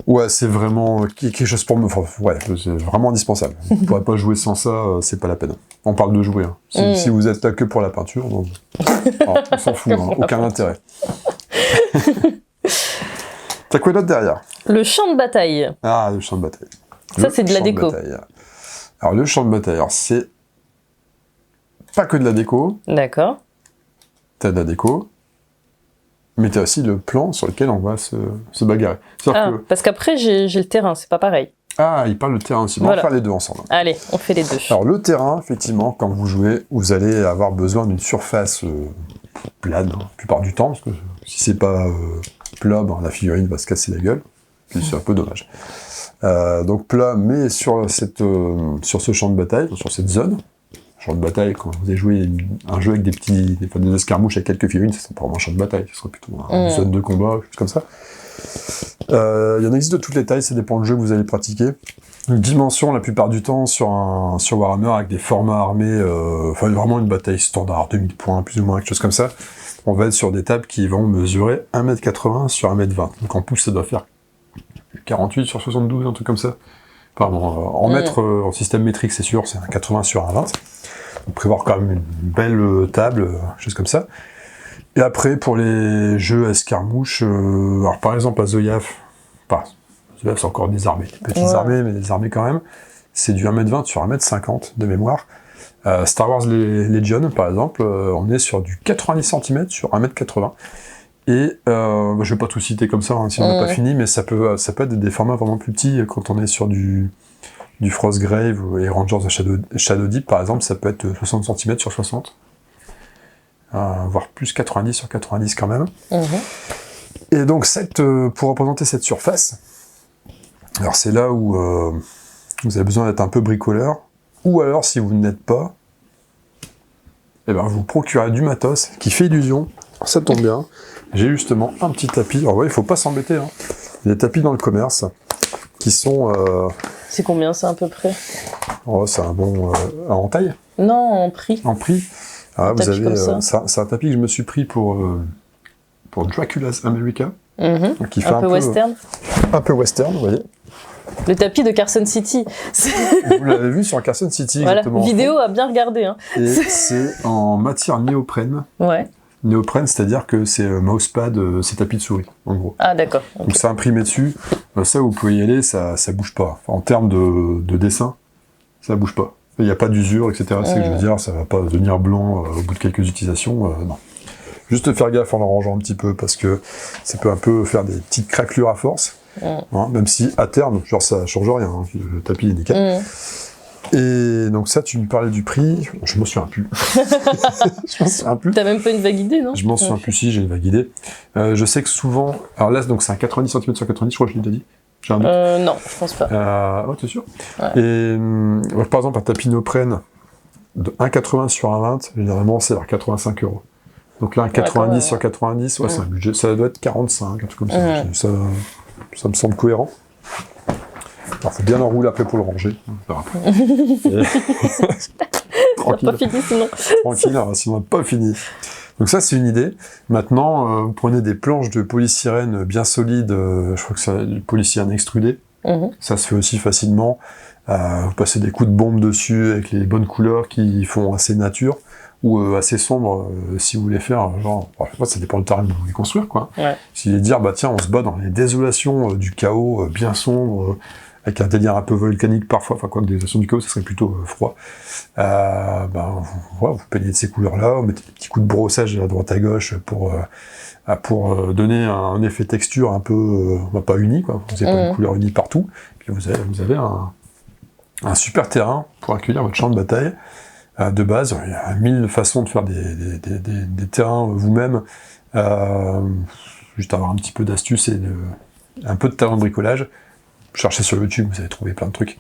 Ouais, c'est vraiment quelque chose pour me... Enfin, ouais, c'est vraiment indispensable. Vous ne pourrez pas jouer sans ça, c'est pas la peine. On parle de jouer. Hein. Si vous êtes là que pour la peinture, on s'en fout, hein, aucun intérêt. T'as quoi d'autre derrière ? Le champ de bataille. Ah, le champ de bataille. Ça, c'est de la déco. Alors, le champ de bataille, c'est pas que de la déco. D'accord. T'as de la déco, mais t'as aussi le plan sur lequel on va se bagarrer. Parce qu'après, j'ai le terrain, c'est pas pareil. Ah, il parle de terrain aussi. On va faire les deux ensemble. Allez, on fait les deux. Alors, le terrain, effectivement, quand vous jouez, vous allez avoir besoin d'une surface plane, la plupart du temps, parce que si c'est pas... plat, la figurine va se casser la gueule, puis c'est un peu dommage. Donc plat, mais sur ce champ de bataille, sur cette zone, champ de bataille, quand vous avez joué un jeu avec des escarmouches avec quelques figurines, ce sera pas vraiment un champ de bataille, ce sera plutôt une zone de combat, quelque chose comme ça. Il y en existe de toutes les tailles, ça dépend du jeu que vous allez pratiquer. Une dimension, la plupart du temps, sur Warhammer, avec des formats armés, vraiment une bataille standard, 2000 points, plus ou moins, quelque chose comme ça. On va être sur des tables qui vont mesurer 1,80 m sur 1,20 m. Donc en pouces, ça doit faire 48 sur 72, un truc comme ça. Pardon, en mètres, en système métrique, c'est sûr, c'est un 80 sur 1,20 m. Donc prévoir quand même une belle table, chose comme ça. Et après, pour les jeux à escarmouche, alors par exemple à Zoyaf, Zoyaf c'est encore des armées, des petites armées, mais des armées quand même, c'est du 1,20 m sur 1,50 m de mémoire. Star Wars Legion, par exemple, on est sur du 90 cm sur 1m80. Et je vais pas tout citer comme ça, hein, si on n'a pas fini, mais ça peut être des formats vraiment plus petits quand on est sur du Frostgrave et Rangers de Shadow Deep, par exemple, ça peut être 60 cm sur 60. Voire plus 90 sur 90 quand même. Et donc, pour représenter cette surface, alors c'est là où vous avez besoin d'être un peu bricoleur, ou alors, si vous ne l'êtes pas, eh ben, vous procurez du matos qui fait illusion. Alors, ça tombe bien. J'ai justement un petit tapis. Alors, ouais, il faut pas s'embêter. Hein. Il y a des tapis dans le commerce qui sont... C'est combien, ça, à peu près? Oh, c'est un bon... en taille? Non, en prix. En prix. Ah, vous avez... c'est un tapis que je me suis pris pour Dracula's America. Qui fait un peu western. Un peu western, vous voyez. Le tapis de Carson City. Vous l'avez vu sur Carson City, voilà, exactement. Vidéo à bien regarder. Hein. Et c'est en matière néoprène. Ouais. Néoprène, c'est-à-dire que c'est mousepad, c'est tapis de souris, en gros. Ah, d'accord. Okay. Donc c'est imprimé dessus. Ça, vous pouvez y aller, ça bouge pas. Enfin, en termes de dessin, ça bouge pas. Il n'y a pas d'usure, etc. C'est ce que je veux dire, ça va pas devenir blanc au bout de quelques utilisations, non. Juste faire gaffe en le rangeant un petit peu, parce que ça peut un peu faire des petites craquelures à force. Hein, même si, à terme, genre ça change rien, hein, le tapis est nickel. Et donc ça, tu me parlais du prix, je m'en souviens plus. Je m'en souviens plus. T'as même pas une vague idée, non? Je m'en souviens plus, si, j'ai une vague idée. Je sais que souvent, alors là, donc c'est un 90 cm sur 90, je crois que je l'ai déjà dit. J'ai un doute. Non, je pense pas. Oh, t'es sûr? Ouais. Et par exemple, un tapis néoprène de 1,80 sur 1,20, généralement, c'est vers 85 €. Donc là, un 90 sur 90, ouais, c'est un budget, ça doit être 45, un truc comme ça. Ça me semble cohérent. Alors, faut bien l'enrouler après pour le ranger. Tranquille. Pas fini sinon. Tranquille, alors, sinon on n'a pas fini. Donc ça, c'est une idée. Maintenant, vous prenez des planches de polystyrène bien solides, je crois que c'est du polystyrène extrudé. Ça se fait aussi facilement. Vous passez des coups de bombe dessus avec les bonnes couleurs qui font assez nature. Ou assez sombre, si vous voulez faire, genre, ça dépend du terrain que vous voulez construire, quoi. Ouais. Si vous voulez dire, bah tiens, on se bat dans les désolations du chaos bien sombre, avec un délire un peu volcanique parfois, enfin quoi que des désolations du chaos, ça serait plutôt froid. Vous peignez de ces couleurs-là, vous mettez des petits coups de brossage à droite à gauche pour donner un effet texture un peu, pas uni, quoi. Vous n'avez pas une couleur unie partout. Puis vous avez un super terrain pour accueillir votre champ de bataille. De base, il y a 1000 façons de faire des terrains vous-même, juste avoir un petit peu d'astuce et un peu de talent de bricolage. Cherchez sur YouTube, vous allez trouver plein de trucs.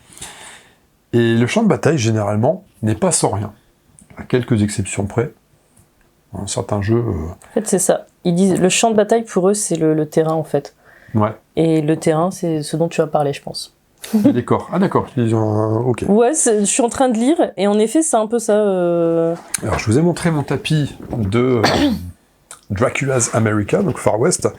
Et le champ de bataille, généralement, n'est pas sans rien, à quelques exceptions près. Dans certains jeux... En fait, c'est ça. Ils disent, le champ de bataille, pour eux, c'est le terrain, en fait. Ouais. Et le terrain, c'est ce dont tu as parlé, je pense. Les décors. Ah d'accord, ils ont ok. Ouais, je suis en train de lire, et en effet, c'est un peu ça. Alors, je vous ai montré mon tapis de Dracula's America, donc Far West.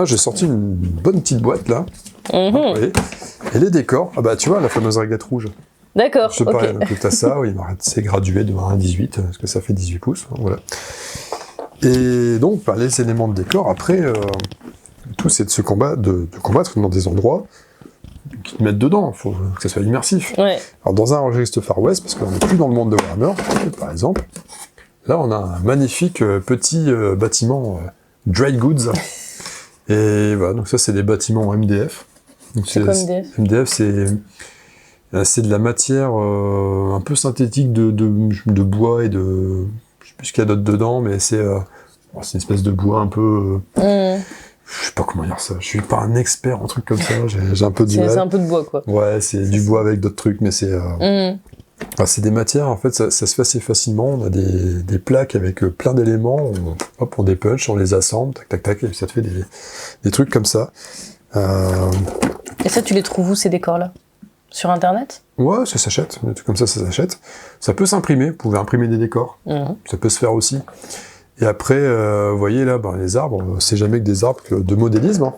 J'ai sorti une bonne petite boîte, là. Et les décors, ah bah tu vois, la fameuse réglette rouge. D'accord, c'est pareil, donc t'as ça, oui, c'est gradué de 1 à 18, parce que ça fait 18 pouces, voilà. Et donc, les éléments de décor, après, tout c'est de combattre dans des endroits qui te mettent dedans, il faut que ça soit immersif. Ouais. Alors dans un registre Far West, parce qu'on n'est plus dans le monde de Warhammer, par exemple, là on a un magnifique petit bâtiment dry goods, et voilà, donc ça c'est des bâtiments MDF. Donc c'est quoi MDF? MDF c'est de la matière un peu synthétique de bois et de... je sais plus ce qu'il y a d'autre dedans, mais c'est une espèce de bois un peu... Je sais pas comment dire ça, je suis pas un expert en trucs comme ça, j'ai un peu du mal. C'est un peu de bois, quoi. Ouais, c'est du bois avec d'autres trucs, mais c'est... c'est des matières, en fait, ça se fait assez facilement, on a des plaques avec plein d'éléments, on dépunch, on les assemble, tac, tac, tac, et ça te fait des trucs comme ça. Et ça, tu les trouves où, ces décors-là? Sur Internet? Ouais, ça s'achète, des trucs comme ça s'achète. Ça peut s'imprimer, vous pouvez imprimer des décors, ça peut se faire aussi. Et après, vous voyez là, les arbres, c'est jamais que des arbres de modélisme. Hein.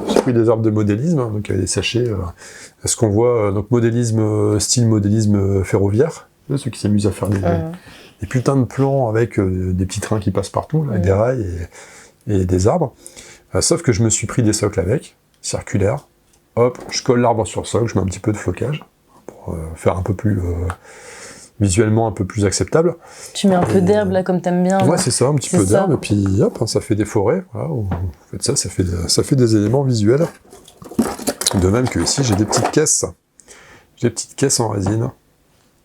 J'ai pris des arbres de modélisme, hein, donc il y a des sachets. Ce qu'on voit, donc modélisme, style modélisme ferroviaire, ceux qui s'amusent à faire des putains de plans avec des petits trains qui passent partout, là, avec des rails et des arbres. Sauf que je me suis pris des socles avec, circulaires. Hop, je colle l'arbre sur le socle, je mets un petit peu de flocage pour faire un peu plus visuellement un peu plus acceptable. Tu mets un peu d'herbe là, comme t'aimes bien. Ouais, c'est ça, un petit peu d'herbe, et puis hop, ça fait des forêts. Voilà, vous faites ça, ça fait des éléments visuels. De même que ici, j'ai des petites caisses. J'ai des petites caisses en résine.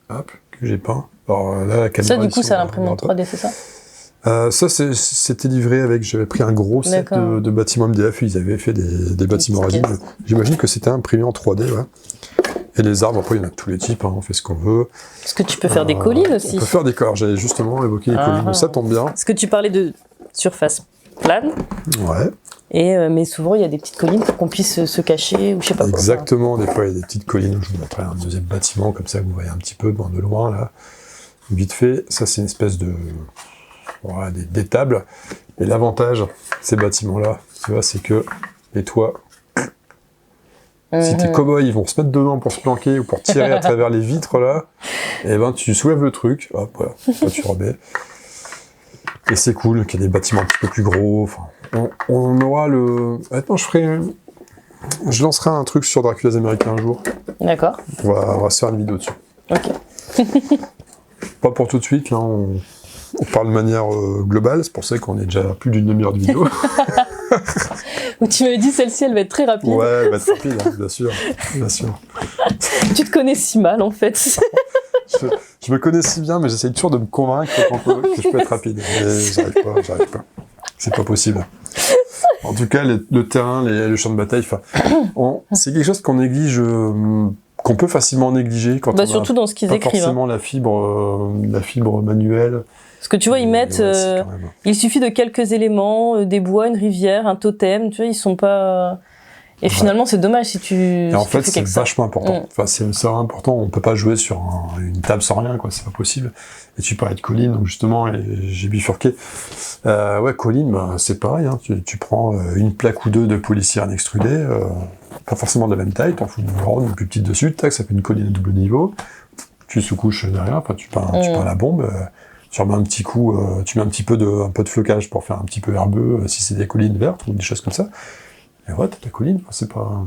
Hop, que j'ai peint. Alors là, la caméra. Ça, du coup, c'est à l'imprimante 3D, c'est ça? Ça, c'était livré avec. J'avais pris un gros set de bâtiments MDF. Ils avaient fait des bâtiments en résine. J'imagine que c'était imprimé en 3D, ouais. Et les arbres, après, il y en a de tous les types, hein, on fait ce qu'on veut. Est-ce que tu peux faire des collines aussi? On peut faire des corps, j'avais justement évoqué les collines, ça tombe bien. Est-ce que tu parlais de surface plane? Ouais. Mais souvent, il y a des petites collines pour qu'on puisse se cacher, ou je sais pas quoi. Exactement, des fois, il y a des petites collines où je vous mettrai un deuxième bâtiment, comme ça, vous voyez un petit peu de loin, là. Vite fait, ça, c'est une espèce de... Voilà, des tables. Et l'avantage, ces bâtiments-là, tu vois, c'est que les toits... Si tes cow-boys, ils vont se mettre dedans pour se planquer ou pour tirer à travers les vitres, là, et ben, tu soulèves le truc, hop, voilà, là, tu remets. Et c'est cool qu'il y ait des bâtiments un petit peu plus gros, enfin, on aura le... Honnêtement, je lancerai un truc sur Dracula's Américain un jour. D'accord. On va se faire une vidéo dessus. Ok. Pas pour tout de suite, là, on parle de manière globale, c'est pour ça qu'on est déjà à plus d'une demi-heure de vidéo. Tu m'avais dit celle-ci, elle va être très rapide. Ouais, elle va être rapide, hein, bien sûr. Tu te connais si mal, en fait. je me connais si bien, mais j'essaie toujours de me convaincre que je peux être rapide. Mais j'arrive pas. C'est pas possible. En tout cas, le terrain, le champ de bataille, c'est quelque chose qu'on néglige, qu'on peut facilement négliger quand on surtout dans ce qu'ils écrivent. Forcément la fibre manuelle. Parce que tu vois, ils mettent... il suffit de quelques éléments, des bois, une rivière, un totem, tu vois, ils sont pas... Et finalement, c'est dommage si tu... Et en fait, c'est vachement important. Enfin, c'est important, on peut pas jouer sur une table sans rien, quoi, c'est pas possible. Et tu parlais de collines, donc justement, j'ai bifurqué. Collines, c'est pareil, hein, tu prends une plaque ou deux de polystyrène extrudé, pas forcément de la même taille, t'en fous une ronde, une plus petite dessus, tac, ça fait une colline à double niveau, tu sous-couches derrière, enfin, tu peins la bombe, tu remets un petit coup, tu mets un peu de flocage pour faire un petit peu herbeux, si c'est des collines vertes ou des choses comme ça. Et ouais, t'as ta colline, c'est pas...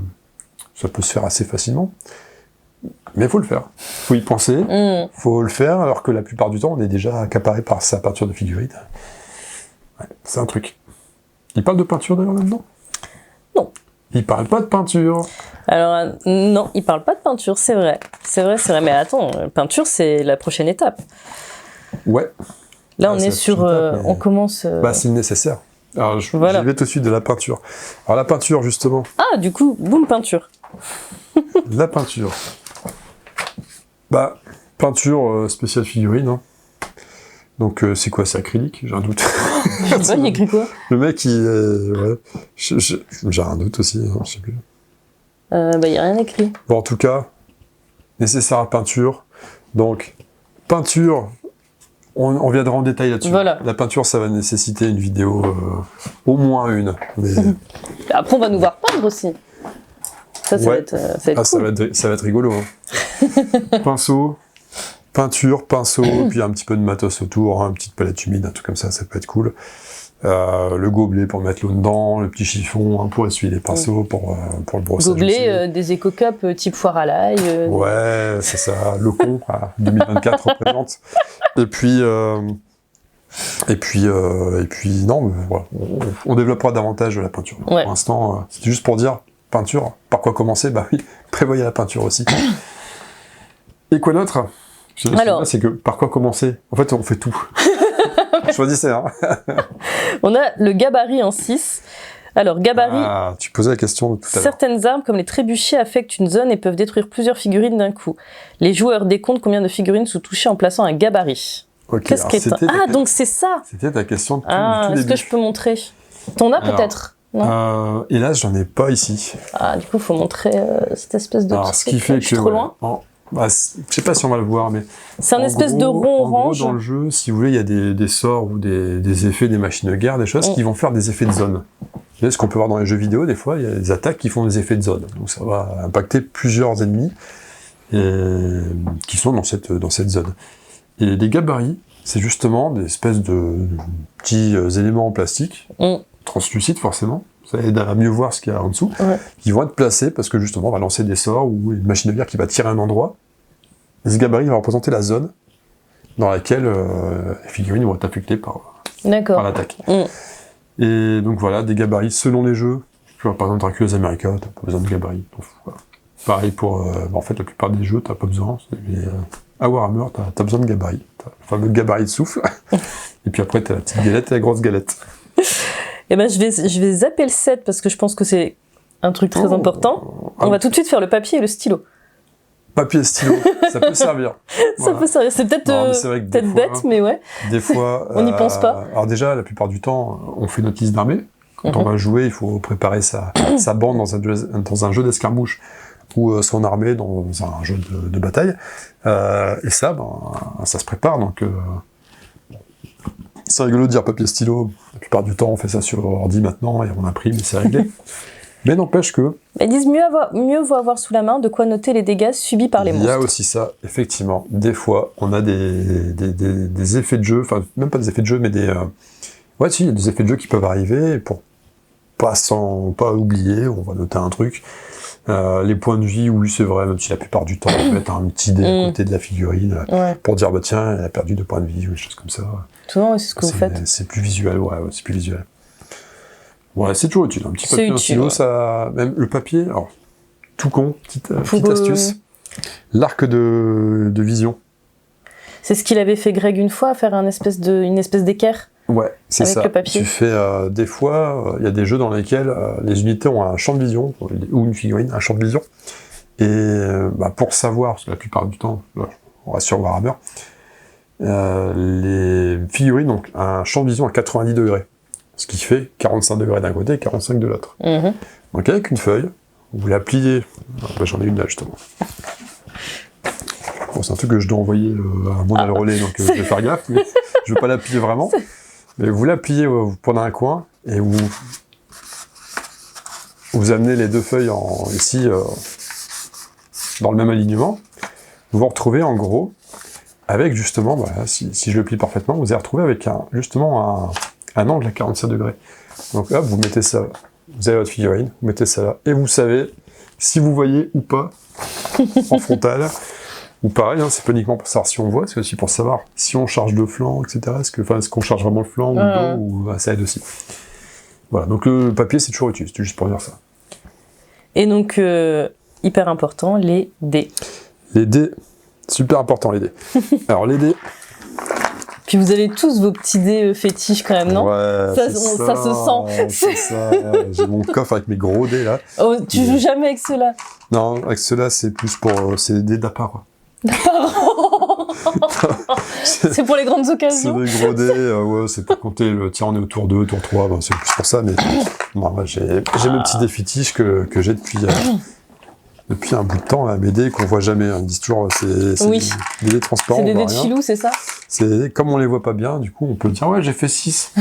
Ça peut se faire assez facilement. Mais faut le faire. Faut y penser, faut le faire, alors que la plupart du temps, on est déjà accaparé par sa peinture de figurine. Ouais, c'est un truc. Il parle de peinture d'ailleurs là-dedans ? Non. Il parle pas de peinture. Alors, non, il parle pas de peinture, c'est vrai. C'est vrai. Mais attends, peinture, c'est la prochaine étape. Ouais. Là, on est sur... on commence... c'est nécessaire. Alors, j'y vais tout de suite de la peinture. Alors, la peinture, justement. Ah, du coup, boum, peinture. La peinture. Peinture spéciale figurine. Hein. Donc, c'est quoi? C'est acrylique? J'ai un doute. Je sais pas, il écrit quoi? Le mec, j'ai un doute aussi, hein, je sais plus. Y a rien écrit. Bon, en tout cas, nécessaire à peinture. Donc, peinture... On viendra en détail là-dessus. Voilà. La peinture, ça va nécessiter une vidéo, au moins une. Mais... Après, on va nous voir peindre aussi. Ça va être cool. Ça va être rigolo. Hein. Peinture, pinceau, puis un petit peu de matos autour, une petite palette humide, un truc comme ça peut être cool. Le gobelet pour mettre l'eau dedans, le petit chiffon pour essuyer les pinceaux, pour le brossage. Gobelet, des éco-cups type foire à l'ail. Ouais, c'est ça, le con, 2024 représente. Et puis non, voilà, on développera davantage la peinture. Ouais. Pour l'instant, c'est juste pour dire, peinture, par quoi commencer? Bah oui, prévoyez la peinture aussi. Et quoi d'autre? Alors, c'est que, par quoi commencer? En fait, on fait tout. Choisissez, hein. On a le gabarit en 6. Alors, gabarit... Ah, tu posais la question tout à l'heure. Certaines armes, comme les trébuchets, affectent une zone et peuvent détruire plusieurs figurines d'un coup. Les joueurs décomptent combien de figurines sont touchées en plaçant un gabarit. Ok, qu'est-ce qu'est donc c'est ça. C'était ta question de tout est-ce que je peux montrer? T'en as peut-être? Non. Hélas, j'en ai pas ici. Ah, du coup, il faut montrer cette espèce de... Alors, ce qui fait que... Je suis trop loin. Je sais pas si on va le voir, mais... C'est un espèce de rond orange. Dans le jeu, si vous voulez, il y a des sorts ou des effets, des machines de guerre, des choses qui vont faire des effets de zone. Ce qu'on peut voir dans les jeux vidéo, des fois, il y a des attaques qui font des effets de zone. Donc ça va impacter plusieurs ennemis qui sont dans cette zone. Et les gabarits, c'est justement des espèces de petits éléments en plastique, translucides forcément, ça aide à mieux voir ce qu'il y a en dessous, qui vont être placés parce que justement on va lancer des sorts ou une machine de guerre qui va tirer un endroit. Et ce gabarit va représenter la zone dans laquelle les figurines vont être affectées par l'attaque. Et donc voilà, des gabarits selon les jeux. Tu vois, par exemple, Dracula's America, t'as pas besoin de gabarits. Donc, voilà. Pareil pour... en fait, la plupart des jeux, t'as pas besoin. Mais, à Warhammer, t'as besoin de gabarits. T'as le fameux gabarit de souffle. Et puis après, t'as la petite galette et la grosse galette. Et ben, je vais zapper le 7 parce que je pense que c'est un truc très important. On va tout de suite faire le papier et le stylo. Papier et stylo, ça peut servir. Ça peut servir. C'est peut-être bête, mais ouais. Des fois... on n'y pense pas. Alors déjà, la plupart du temps, on fait notre liste d'armées. Quand on va jouer, il faut préparer sa bande dans un jeu d'escarmouche ou son armée dans un jeu de bataille. Et ça, ça se prépare. Donc, c'est rigolo de dire papier stylo. La plupart du temps, on fait ça sur ordi maintenant et on imprime et c'est réglé. Mais n'empêche que... Ils disent mieux vaut avoir sous la main de quoi noter les dégâts subis par les monstres. Il y a aussi ça, effectivement. Des fois, on a des effets de jeu, enfin, même pas des effets de jeu, mais il y a des effets de jeu qui peuvent arriver, et pour pas oublier, on va noter un truc. Les points de vie, oui, c'est vrai, même si la plupart du temps, on peut mettre un petit dé à côté de la figurine, pour dire, tiens, elle a perdu 2 points de vie, ou des choses comme ça. Souvent, c'est ce que vous faites. C'est plus visuel, c'est plus visuel. Ouais, c'est toujours utile. Un petit papier, un stylo, ça... Même le papier, alors, tout con, petite astuce. L'arc de vision. C'est ce qu'il avait fait Greg une fois, faire une espèce d'équerre. Ouais, c'est ça. Le papier. Tu fais, des fois, il y a des jeux dans lesquels les unités ont un champ de vision, ou une figurine, un champ de vision. Et pour savoir, parce que la plupart du temps, on reste sur Warhammer, les figurines ont un champ de vision à 90 degrés. Ce qui fait 45 degrés d'un côté et 45 de l'autre. Donc avec une feuille, vous la pliez. J'en ai une là justement. Bon, c'est un truc que je dois envoyer à mon relais, donc je vais faire gaffe. Mais je ne vais pas la plier vraiment. Mais vous la pliez, vous prenez un coin et vous amenez les 2 feuilles ici dans le même alignement. Vous vous retrouvez en gros avec justement, si je le plie parfaitement, vous allez retrouver avec un angle à 45 degrés. Donc là, vous mettez ça, vous avez votre figurine, vous mettez ça là, et vous savez si vous voyez ou pas en frontal. Ou pareil, c'est pas uniquement pour savoir si on voit, c'est aussi pour savoir si on charge le flanc, etc. Est-ce qu'on charge vraiment le flanc ou le dos, ou ça aide aussi. Voilà, donc le papier c'est toujours utile, c'est juste pour dire ça. Et donc, hyper important, les dés. Les dés, super important les dés. Alors les dés... Puis vous avez tous vos petits dés fétiches quand même, non? Ouais, ça se sent. C'est ça. J'ai mon coffre avec mes gros dés là. Oh, tu joues jamais avec ceux-là? Non, avec ceux-là c'est plus pour... c'est des dés d'appart. C'est pour les grandes occasions. C'est des gros dés, c'est pour compter tiens, on est au tour 2, tour 3, c'est plus pour ça, mais moi j'ai mes petits dés fétiches que j'ai depuis un bout de temps, là, mes dés qu'on voit jamais, ils disent toujours c'est des dés transparents. C'est des dés de Chilou, c'est ça? C'est comme on les voit pas bien, du coup on peut dire ouais j'ai fait 6.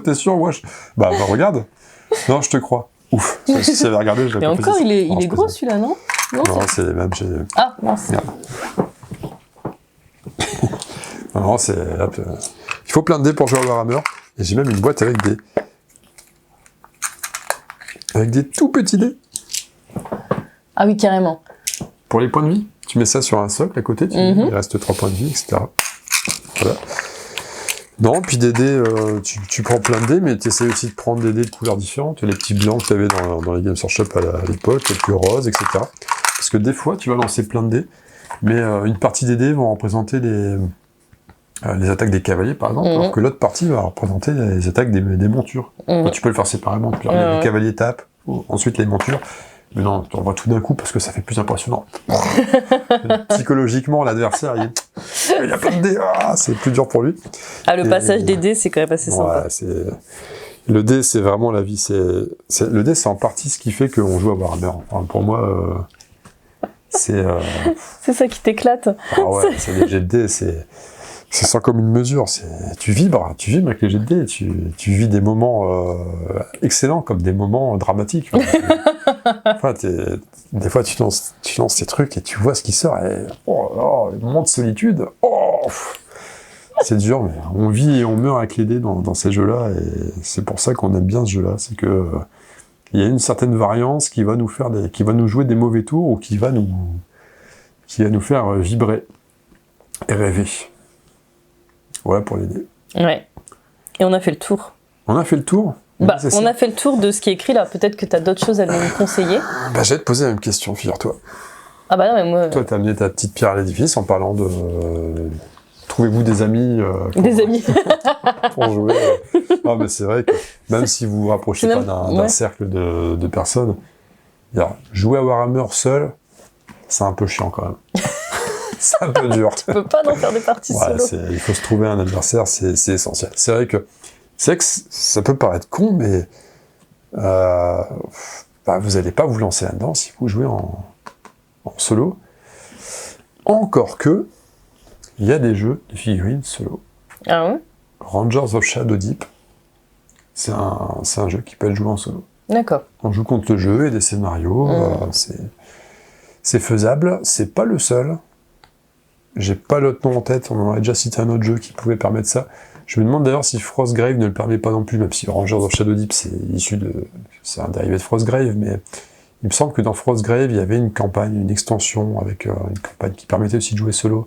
T'es sûr? Ouais. Regarde. Non, je te crois. Ouf. Si j'avais regardé, je l'avais pas fait. Et encore, il est gros celui-là, non? Non, c'est les mêmes. Ah, mince. Non, c'est... Il faut plein de dés pour jouer à Warhammer. Et j'ai même une boîte avec des tout petits dés. Ah oui, carrément. Pour les points de vie, tu mets ça sur un socle à côté, il reste 3 points de vie, etc. Voilà. Non, puis des dés, tu prends plein de dés, mais tu essaies aussi de prendre des dés de couleurs différentes. Les petits blancs que tu avais dans les Games Workshop à l'époque, quelques roses, etc. Parce que des fois, tu vas lancer plein de dés, mais une partie des dés vont représenter les attaques des cavaliers, par exemple, alors que l'autre partie va représenter les attaques des montures. Tu peux le faire séparément. Les cavaliers tapent, ensuite les montures. Mais non, tu envoies tout d'un coup parce que ça fait plus impressionnant. Psychologiquement, l'adversaire, il y a plein de dés, c'est plus dur pour lui. Ah, le passage des dés, c'est quand même assez sympa. Le dé, c'est vraiment la vie. Le dé, c'est en partie ce qui fait qu'on joue à Warhammer. Enfin, pour moi, c'est... C'est ça qui t'éclate. Ah ouais, c'est les jets de dés, c'est sans commune mesure. Tu vibres avec les jets de dés. Tu vis des moments excellents comme des moments dramatiques. Enfin, des fois, tu lances ces trucs et tu vois ce qui sort. Et, le moment de solitude. C'est dur, mais on vit et on meurt avec les dés dans ces jeux-là. Et c'est pour ça qu'on aime bien ce jeu-là. C'est que il y a une certaine variance qui va nous jouer des mauvais tours ou qui va nous faire vibrer. et rêver. Voilà pour l'idée. Ouais. Et on a fait le tour. On a fait le tour. Bah, on a fait le tour de ce qui est écrit là. Peut-être que tu as d'autres choses à nous conseiller. Bah, j'allais te poser la même question, figure-toi. Ah bah non, mais moi... Toi, t'as amené ta petite pierre à l'édifice en parlant de... Trouvez-vous des amis amis pour jouer. Non, mais c'est vrai que même si vous vous rapprochez pas d'un cercle de personnes, jouer à Warhammer seul, c'est un peu chiant quand même. C'est un peu dur. Tu peux pas en faire des parties solo. Il faut se trouver un adversaire, c'est essentiel. C'est vrai que ça peut paraître con, mais vous n'allez pas vous lancer là-dedans si vous jouez en solo. Encore que, il y a des jeux de figurines solo. Ah ouais? Rangers of Shadow Deep, c'est un jeu qui peut être joué en solo. D'accord. On joue contre le jeu et des scénarios, c'est faisable. C'est pas le seul. J'ai pas l'autre nom en tête, on en a déjà cité un autre jeu qui pouvait permettre ça. Je me demande d'ailleurs si Frostgrave ne le permet pas non plus, même si Rangers of Shadow Deep c'est un dérivé de Frostgrave, mais il me semble que dans Frostgrave, il y avait une campagne, une extension avec une campagne qui permettait aussi de jouer solo,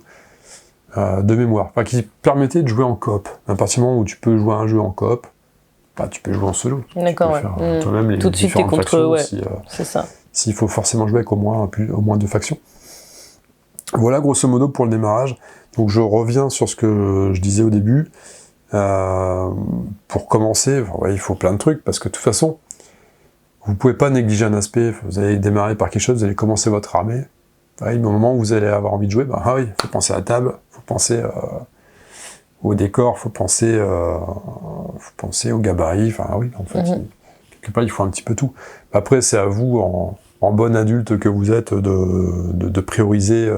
de mémoire, enfin qui permettait de jouer en coop. À partir du moment où tu peux jouer à un jeu en coop, tu peux jouer en solo. D'accord, tu peux faire toi-même les tout de suite t'es contre eux, c'est ça. S'il faut forcément jouer avec au moins 2 factions. Voilà grosso modo pour le démarrage. Donc je reviens sur ce que je disais au début. Pour commencer, il faut plein de trucs, parce que de toute façon, vous pouvez pas négliger un aspect. Vous allez démarrer par quelque chose, vous allez commencer votre armée. Au moment où vous allez avoir envie de jouer, il faut penser à la table, il faut penser au décor, il faut penser au gabarit. Quelque part, il faut un petit peu tout. Après, c'est à vous, en bon adulte que vous êtes, de prioriser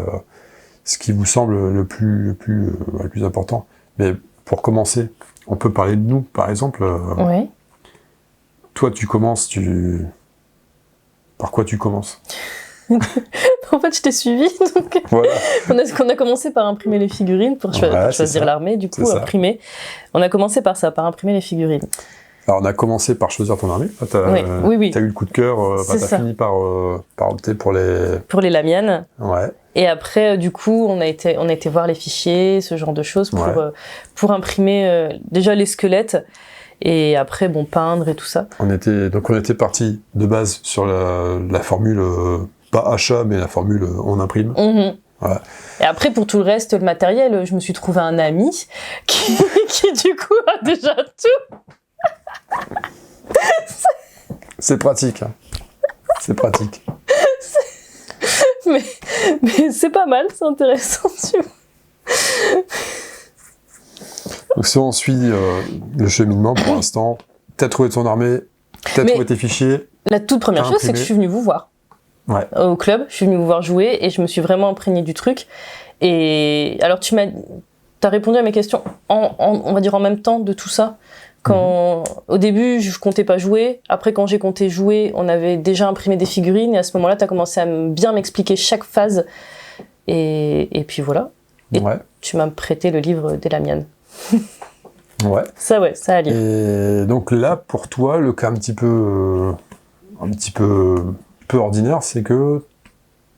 ce qui vous semble le plus important. Mais pour commencer, on peut parler de nous, par exemple. Oui. Toi, tu commences, par quoi tu commences? En fait, je t'ai suivi, donc voilà. on a commencé par imprimer les figurines pour choisir l'armée, du coup, imprimer. On a commencé par ça, par imprimer les figurines. Alors, on a commencé par choisir ton armée. Oui. T'as eu le coup de cœur, t'as fini par opter pour les... Pour les Lamiennes. Ouais. Et après, du coup, on a été voir les fichiers, ce genre de choses, pour imprimer déjà les squelettes, et après, peindre et tout ça. On était parti de base sur la formule, pas achat, mais la formule on imprime. Mm-hmm. Voilà. Et après, pour tout le reste, le matériel, je me suis trouvé un ami qui du coup, a déjà tout. C'est pratique, hein. C'est pratique. Mais c'est pas mal, c'est intéressant, tu vois. Donc si on suit le cheminement, pour l'instant, t'as trouvé ton armée, t'as trouvé tes fichiers. La toute première chose, c'est que je suis venue vous voir. Ouais. Au club, je suis venue vous voir jouer et je me suis vraiment imprégnée du truc. Et alors t'as répondu à mes questions on va dire en même temps de tout ça. Au début, je comptais pas jouer. Après, quand j'ai compté jouer, on avait déjà imprimé des figurines. Et à ce moment-là, t'as commencé à bien m'expliquer chaque phase. Et puis voilà. Et tu m'as prêté le livre des Lamiennes. Ouais. Ça a lire. Et donc là, pour toi, le cas un petit peu ordinaire, c'est que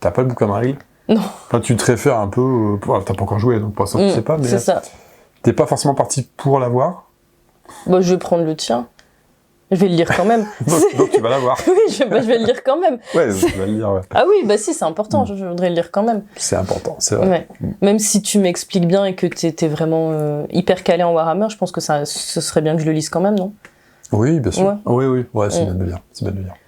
t'as pas le bouquin de règles. Non. Enfin, tu te réfères un peu... t'as pas encore joué, donc pour l'instant, tu sais pas, mais... C'est ça. T'es pas forcément parti pour l'avoir. Je vais prendre le tien. Je vais le lire quand même. donc tu vas l'avoir. Oui, je vais le lire quand même. Ouais, tu vas le lire, ouais. Ah oui, si, c'est important, je voudrais le lire quand même. C'est important, c'est vrai. Ouais. Même si tu m'expliques bien et que t'es vraiment hyper calé en Warhammer, je pense que ce serait bien que je le lise quand même, non? Oui, bien sûr. Oui, c'est bien de le lire.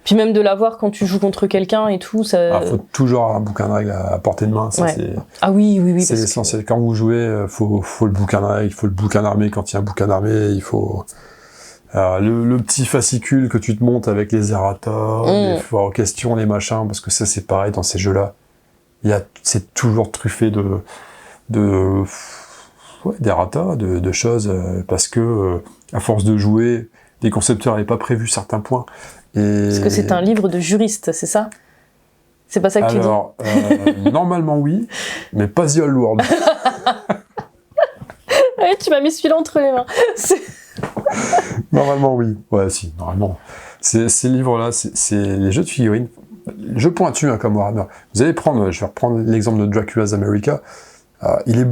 Puis même de l'avoir quand tu joues contre quelqu'un et tout, ça... faut toujours avoir un bouquin de règles à portée de main, ça c'est... Ah oui. C'est essentiel. Quand vous jouez, faut le bouquin de règles, il faut le bouquin d'armée. Quand il y a un bouquin d'armée, il faut... le petit fascicule que tu te montes avec les errata, les forts questions, les machins, parce que ça c'est pareil dans ces jeux-là. C'est toujours truffé d'errata, de choses, parce que à force de jouer, les concepteurs n'avaient pas prévu certains points. Parce que c'est un livre de juriste, c'est ça? C'est pas ça que tu dis? Alors, normalement oui, mais pas The Old World. Ouais, tu m'as mis celui-là entre les mains. Normalement oui. Ouais, si, normalement. Ces livres-là, c'est les jeux de figurines. Jeux pointus, comme Warhammer. Je vais reprendre l'exemple de Dracula's America. Il est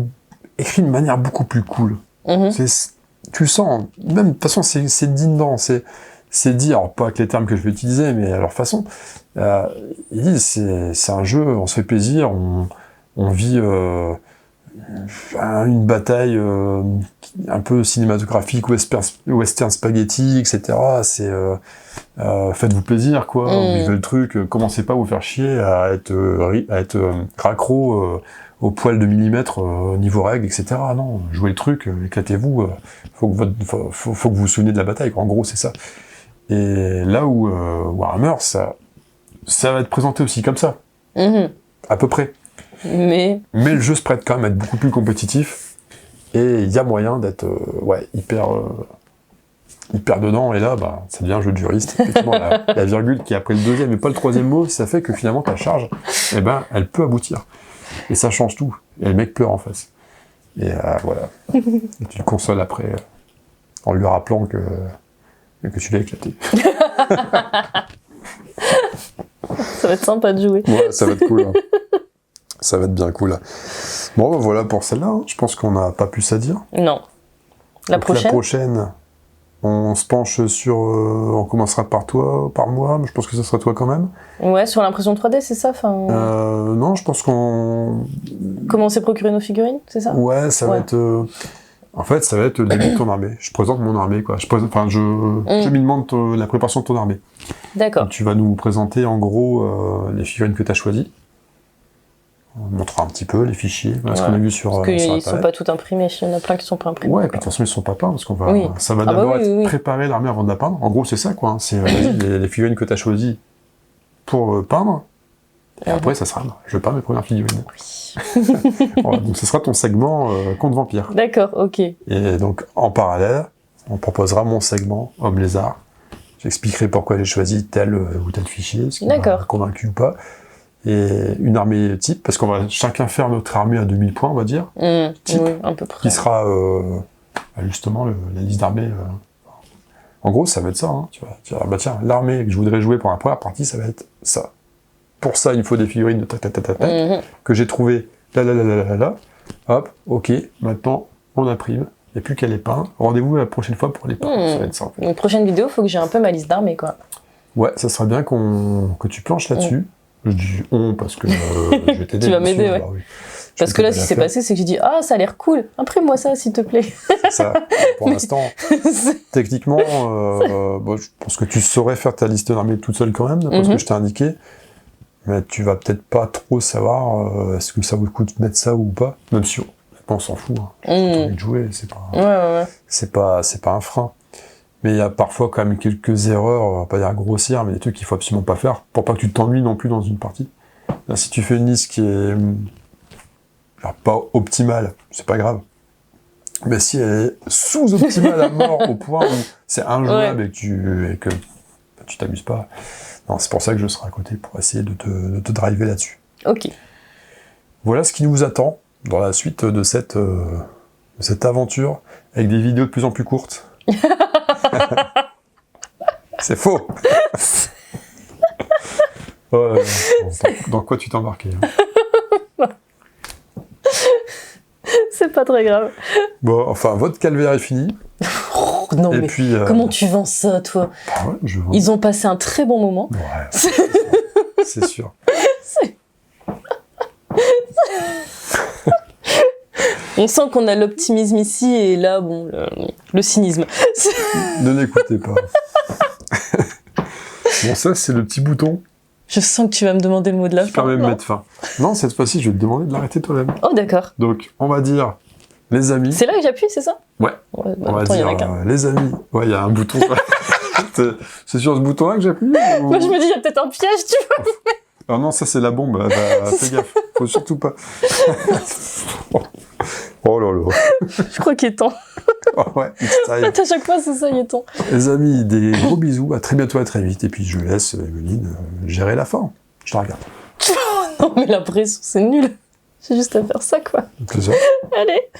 écrit de manière beaucoup plus cool. Tu le sens, même de toute façon, c'est dit dedans, c'est dit, alors pas avec les termes que je vais utiliser, mais à leur façon. Ils disent, c'est un jeu, on se fait plaisir, on vit une bataille un peu cinématographique, western spaghetti, etc. Faites-vous plaisir, quoi. Vous vivez le truc, commencez pas à vous faire chier à être raccro au poil de millimètre niveau règles, etc. Non, jouez le truc, éclatez-vous. Faut que vous vous souveniez de la bataille, quoi. En gros, c'est ça. Et là où Warhammer, ça va être présenté aussi comme ça, à peu près. Mais le jeu se prête quand même à être beaucoup plus compétitif, et il y a moyen d'être hyper dedans, et là, ça devient un jeu de juriste. Effectivement, la virgule qui est après le deuxième et pas le troisième mot, ça fait que finalement ta charge, elle peut aboutir. Et ça change tout. Et le mec pleure en face. Et voilà. Et tu le consoles après, en lui rappelant que tu l'as éclaté. Ça va être sympa de jouer. Ouais, ça va être cool. Hein. Ça va être bien cool. Bon, voilà pour celle-là. Hein. Je pense qu'on n'a pas plus à dire. Non. La prochaine, on se penche sur... on commencera par toi, par moi, mais je pense que ça sera toi quand même. Ouais, sur l'impression 3D, c'est ça Non, je pense qu'on... Comment s'est procuré nos figurines, c'est ça? Ouais, ça va être... En fait, ça va être le début de ton armée. Je présente mon armée, quoi. Je demande la préparation de ton armée. D'accord. Donc, tu vas nous présenter, en gros, les figurines que tu as choisies. On montrera un petit peu les fichiers, ce qu'on a vu sur Parce qu'ils ne sont pas tout imprimés, il y en a plein qui sont pas imprimés. Ouais, et puis de toute façon, ils ne sont pas peints, parce qu'on va... Ça va d'abord être préparer l'armée avant de la peindre. En gros, c'est ça, quoi. C'est les figurines que tu as choisies pour peindre, et après, ça sera... Je peins mes premières figurines. Oui. Voilà, donc, ce sera ton segment Conte Vampire. D'accord, ok. Et donc, en parallèle, on proposera mon segment Homme-Lézard. J'expliquerai pourquoi j'ai choisi tel ou tel fichier, ce qui m'a convaincu ou pas. Et une armée type, parce qu'on va chacun faire notre armée à 2000 points, on va dire, type, à peu près. Qui sera justement la liste d'armées. En gros, ça va être ça, hein, tu vas tiens, l'armée que je voudrais jouer pour la première partie, ça va être ça. Pour ça, il me faut des figurines de que j'ai trouvé là, hop, ok, maintenant, on imprime, il n'y a plus qu'à les peindre. Rendez-vous la prochaine fois pour les peindre, ça va être ça. En fait. Une prochaine vidéo, il faut que j'ai un peu ma liste d'armées, quoi. Ouais, ça serait bien que tu planches là-dessus. Je dis on parce que je vais t'aider. Tu vas m'aider, ouais. Oui. Parce que là, ce qui s'est passé, c'est que j'ai dit ça a l'air cool, imprime-moi ça, s'il te plaît. C'est ça. Pour l'instant, techniquement, je pense que tu saurais faire ta liste d'armées toute seule quand même, d'après ce que je t'ai indiqué. Mais tu vas peut-être pas trop savoir est-ce que ça vaut le coup de mettre ça ou pas, même si on s'en fout. Hein. J'ai envie de jouer, c'est pas, c'est pas un frein. Mais il y a parfois quand même quelques erreurs, on va pas dire grossières, mais des trucs qu'il faut absolument pas faire, pour pas que tu t'ennuies non plus dans une partie. Là, si tu fais une liste qui est pas optimale, c'est pas grave. Mais si elle est sous-optimale à mort, au point où c'est injouable et que tu t'amuses pas, non, c'est pour ça que je serai à côté, pour essayer de te driver là-dessus. Ok. Voilà ce qui nous attend dans la suite de cette aventure, avec des vidéos de plus en plus courtes. C'est faux. Dans quoi tu t'es embarqué hein? C'est pas très grave. Bon, enfin, votre calvaire est fini. Non, mais puis, comment tu vends ça, toi? Ils ont passé un très bon moment. Ouais, c'est sûr. On sent qu'on a l'optimisme ici, et là, bon, le cynisme. Ne l'écoutez pas. Bon, ça, c'est le petit bouton. Je sens que tu vas me demander le mot de la fin. Je peux même mettre fin. Non, cette fois-ci, je vais te demander de l'arrêter toi-même. Oh, d'accord. Donc, on va dire, les amis... C'est là que j'appuie, c'est ça? Ouais. On va dire, les amis... Ouais, il y a un bouton. C'est sur ce bouton-là que j'appuie ou... Moi, je me dis, il y a peut-être un piège, tu vois. Ah non, ça, c'est la bombe. Fais gaffe. Faut surtout pas... Oh là là. Je crois qu'il est temps. Oh ouais, à chaque fois, c'est ça, il est temps. Les amis, des gros bisous. À très bientôt, à très vite. Et puis, je laisse Emeline gérer la fin. Je la regarde. Non, mais la pression, c'est nul. J'ai juste à faire ça, quoi. C'est ça. Allez.